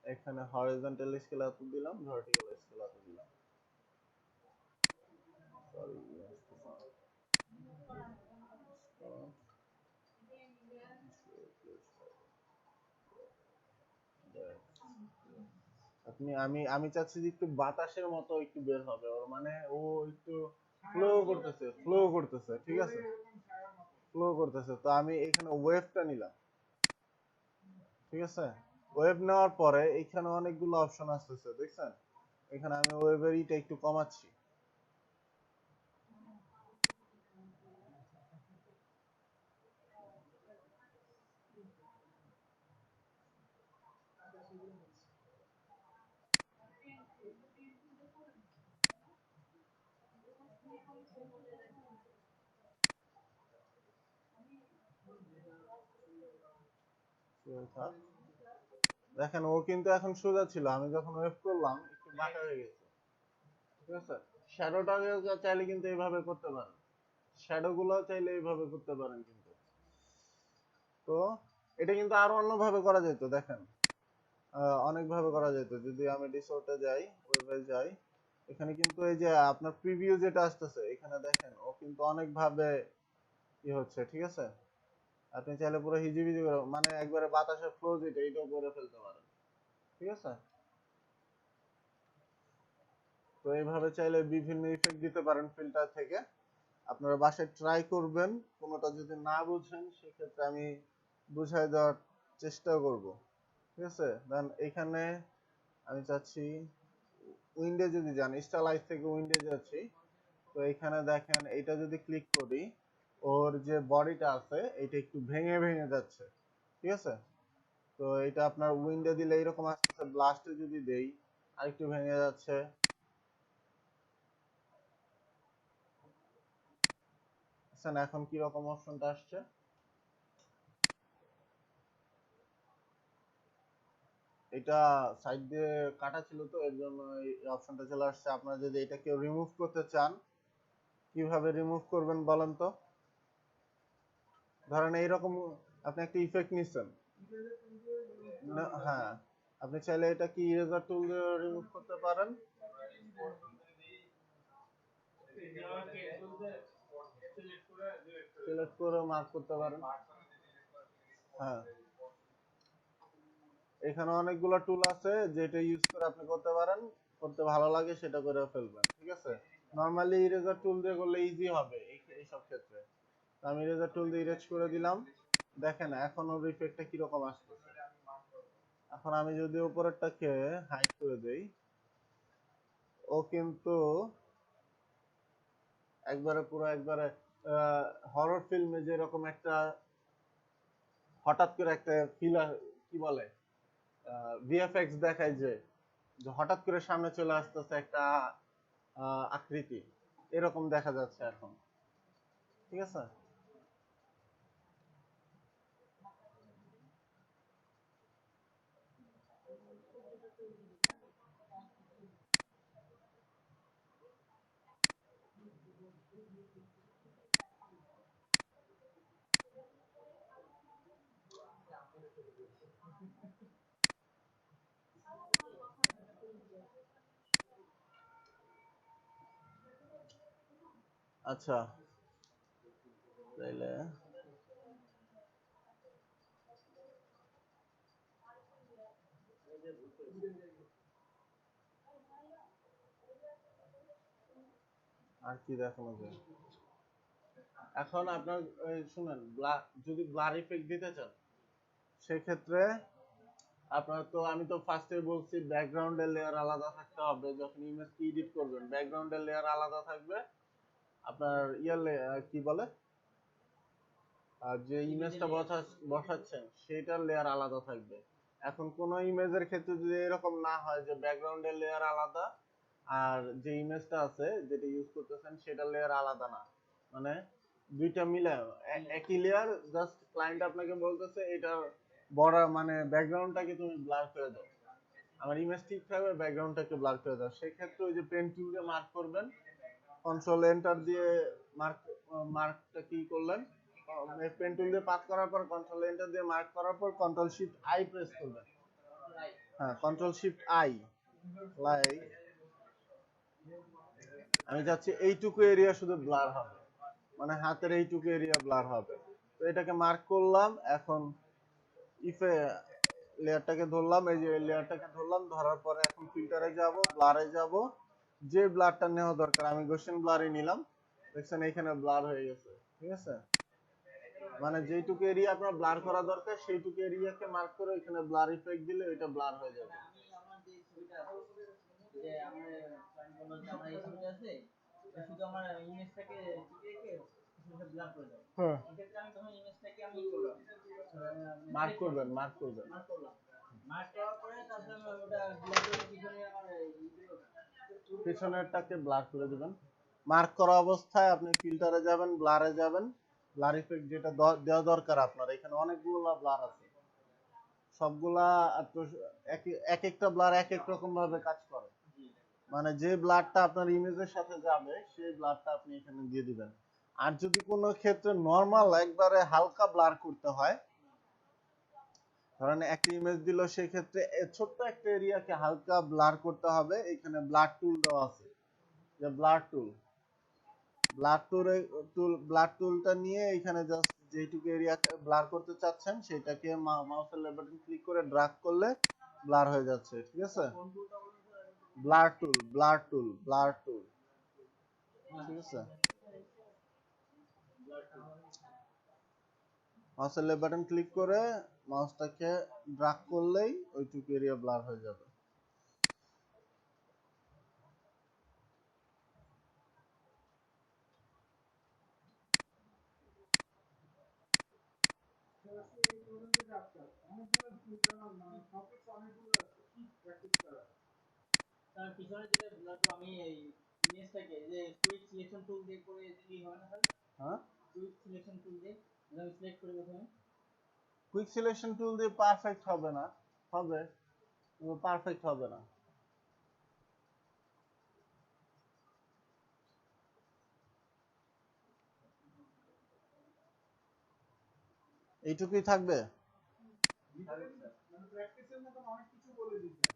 [SPEAKER 1] এখানে হরিজন্টাল স্কেল এত দিলাম, ভার্টিক্যাল স্কেল এত দিলাম। সরি, আপনি আমি আমি চাচ্ছি যে একটু বাতাসের মতো একটু বের হবে ওর, মানে ও একটু ফ্লো করতেছে। ঠিক আছে? ফ্লো করতেছে। তো আমি এখানে ওয়েভটা নিলাম। ঠিক আছে? ওয়েভ নেওয়ার পরে এখানে অনেকগুলো অপশন আসতেছে, দেখছেন? এখানে আমি ওয়েভের ইটা একটু কমাচ্ছি। দেখেন ও কিন্তু এখন সোজা ছিল, আমি যখন ওয়েভ করলাম একটু বাঁকা হয়ে গেছে। ঠিক আছে? শ্যাডোটা চাইলে কিন্তু এইভাবে করতে পারেন। শ্যাডো গুলো চাইলে এইভাবে করতে পারেন কিন্তু। তো এটা কিন্তু আরো অন্যভাবে করা যেত। দেখেন অনেক ভাবে করা যেত। যদি আমি ডিসঅর্টে যাই, ওয়েবে যাই, এখানে কিন্তু এই যে আপনার প্রিভিউ যেটা আসতেছে, এখানে দেখেন ও কিন্তু অনেক ভাবে কি হচ্ছে। ঠিক আছে? আপনি চাইলে পুরো হিজিবিজি করে, মানে একবারে বাতাসের ফ্লো যেটা, এটাও করে ফেলতে পারেন। ঠিক আছে? তো এইভাবে চাইলে বিভিন্ন ইফেক্ট দিতে পারেন ফিল্টার থেকে। আপনারা বাসায় ট্রাই করবেন। কোনোটা যদি না বুঝেন সেক্ষেত্রে আমি বুঝাই দেওয়ার চেষ্টা করব। ঠিক আছে? দেন এখানে আমি চাচ্ছি উইন্ডে যদি যান, স্টাইলাইজ থেকে উইন্ডে যাচ্ছি। তো এখানে দেখেন এটা যদি ক্লিক করি, ওর যে বডিটা আছে এটা একটু ভেঙে ভেঙে যাচ্ছে। ঠিক আছে? তো এটা আপনার উইন্ডে দিলে এরকম আসতেছে, ব্লাস্টে যদি দেই আরেকটু ভেঙে যাচ্ছে। এখন কি রকম অপশনটা আসছে? এটা সাইড দিয়ে কাটা ছিল, তো এর জন্য এই অপশনটা চলে আসছে। আপনারা যদি এটা কেউ রিমুভ করতে চান, কিভাবে রিমুভ করবেন বলেন তো? ধরেন এইরকম আপনি একটা ইফেক্ট নিচ্ছেন। হ্যাঁ, আপনি চাইলে এটা কি ইরেজার টুল দিয়ে রিমুভ করতে পারেন। সিলেক্ট করে মার্ক করতে পারেন। হ্যাঁ, এখানে অনেকগুলো টুল আছে, যেটা ইউজ করে আপনি করতে পারেন। করতে ভালো লাগে সেটা করে ফেলবেন। ঠিক আছে? নরমালি ইরেজার টুল দিয়ে করলে ইজি হবে এই সব ক্ষেত্রে। আমি ইরেজার টুল দিয়ে ইরেজ করে দিলাম। দেখেন এখন ওর ইফেক্টটা কিরকম আসতেছে। এখন আমি যদি উপরেরটাকে হাইড করে দেই, ও কিন্তু একবারে পুরো একবারে হরর ফিল্মে যেরকম একটা হঠাৎ করে একটা ফিল, কি বলে, ভিএফএক্স দেখায় যে হঠাৎ করে সামনে চলে আসতেছে একটা আকৃতি, এরকম দেখা যাচ্ছে এখন। ঠিক আছে, আচ্ছা তাইলে আর কি দেখানো যায়? এখন আপনার শুনেন, যদি ব্লার ইফেক্ট দিতে চান সেক্ষেত্রে আপনার তো, আমি তো ফার্স্টে বলছি ব্যাকগ্রাউন্ডের লেয়ার আলাদা থাকতে হবে। যখন ইমেজ এডিট করবেন ব্যাকগ্রাউন্ডের লেয়ার আলাদা থাকবে, আপনার কি বলে, আর যে ইমেজটা বসাচ্ছেন সেটার লেয়ার আলাদা থাকবে। এখন কোন ইমেজের ক্ষেত্রে যদি এরকম না হয় যে ব্যাকগ্রাউন্ডের লেয়ার আলাদা আর যে ইমেজটা আছে যেটা ইউজ করতেছেন সেটার লেয়ার আলাদা না, মানে দুইটা মিলে একই লেয়ার, জাস্ট ক্লায়েন্ট আপনাকে বলতেছে এটার বর্ডার মানে ব্যাকগ্রাউন্ডটাকে তুমি ব্লার করে দাও, আমার ইমেজ ঠিক থাকবে, ব্যাকগ্রাউন্ডটাকে ব্লার করে দাও। সেক্ষেত্রে ওই যে পেন টুলে মার্ক করবেন, কন্ট্রোল এন্টার দিয়ে মার্কটা কি করলেন, পেন টুল দিয়ে পাস করার পর কন্ট্রোল এন্টার দিয়ে মার্ক করার পর কন্ট্রোল শিফট আই প্রেস করবেন। হ্যাঁ, কন্ট্রোল শিফট আই, লাইক আমি চাচ্ছি এইটুকু এরিয়া শুধু ব্লার হবে, মানে হাতের এইটুকু এরিয়া ব্লার হবে। তো এটাকে মার্ক করলাম। এখন ইফে লেয়ারটাকে ধরলাম, এই যে লেয়ারটাকে ধরলাম, ধরার পরে এখন ফিল্টারে যাব, ব্লারে যাব, যে ব্লারটা নেওয়া দরকার আমি গসিয়ান ব্লারই নিলাম। দেখছেন এখানে ব্লার হয়ে গেছে। ঠিক আছে, মানে যেইটুকু এরিয়া আপনার ব্লার করা দরকার সেইটুকু এরিয়াকে মার্ক করে এখানে ব্লার ইফেক্ট দিলে এটা ব্লার হয়ে যাবে।
[SPEAKER 3] আমি আমার যে ছবিটা আছে, যে আমার ক্লায়েন্ট বলল যে আমার এই ছবিটা আছে, এটা শুধু আমার ইমেজটাকে টিপে রেখে কিছুটা ব্লার করে দাও।
[SPEAKER 1] হ্যাঁ,
[SPEAKER 3] এক্ষেত্রে আমি তখন ইমেজটাকে আমি করলাম,
[SPEAKER 1] মার্ক করবেন, মার্ক করবেন।
[SPEAKER 3] মার্ক করলাম। মার্ক করার পরে তারপরে আমি ওটা ব্লার করে পিছনে আমার
[SPEAKER 1] পিছনেরটাকে ব্লার করে দিবেন। মার্ক করা অবস্থায় আপনি ফিল্টারে যাবেন, ব্লারে যাবেন, ব্লার ইফেক্ট যেটা দেওয়া দরকার আপনার, এখানে অনেকগুলো ব্লার আছে, সবগুলা এক একটা ব্লার এক এক রকম ভাবে কাজ করে, মানে যে ব্লারটা আপনার ইমেজের সাথে যাবে সেই ব্লারটা আপনি এখানে দিয়ে দিবেন। আর যদি কোনো ক্ষেত্রে নরমাল একবারে হালকা ব্লার করতে হয়, ধরেন একটা ইমেজ দিল, সেই ক্ষেত্রে ছোট্ট একটা এরিয়াকে হালকা ব্লার করতে হবে, এখানে ব্লার টুল দেওয়া আছে, যে ব্লার টুল, ব্লার টুলটা নিয়ে এখানে জাস্ট যেটুকু এরিয়া ব্লার করতে চাচ্ছেন সেটাকে মাউসের লেফট বাটন ক্লিক করে ড্র্যাগ করলে ব্লার হয়ে যাচ্ছে। ঠিক আছে, ব্লার টুল, ব্লার টুল, ব্লার টুল। ঠিক আছে, মাউসের লেফট বাটন ক্লিক করে মাউসটাকে ড্র্যাগ করলেই ওইটুকু এরিয়া ব্লার হয়ে যাবে।
[SPEAKER 2] এই ধরনের যে কাজটা অনেকগুলো টপিকস অনেকগুলো আছে কি প্র্যাকটিস করা।
[SPEAKER 3] তার পিছনে যেটা ব্লার করব আমি এই ইমেজটাকে যে কুইক সিলেকশন টুল দিয়ে করে দিলেই হবে না স্যার?
[SPEAKER 1] হ্যাঁ,
[SPEAKER 3] কুইক সিলেকশন টুল দিয়ে আমি সিলেক্ট করি প্রথমে।
[SPEAKER 1] কুইক সিলেকশন টুল দিয়ে পারফেক্ট হবে না, হবে পারফেক্ট হবে না। এইটুকুই থাকবে।
[SPEAKER 2] ভিতরে মানে প্র্যাকটিসের মতো অনেক কিছু বলে দিচ্ছে।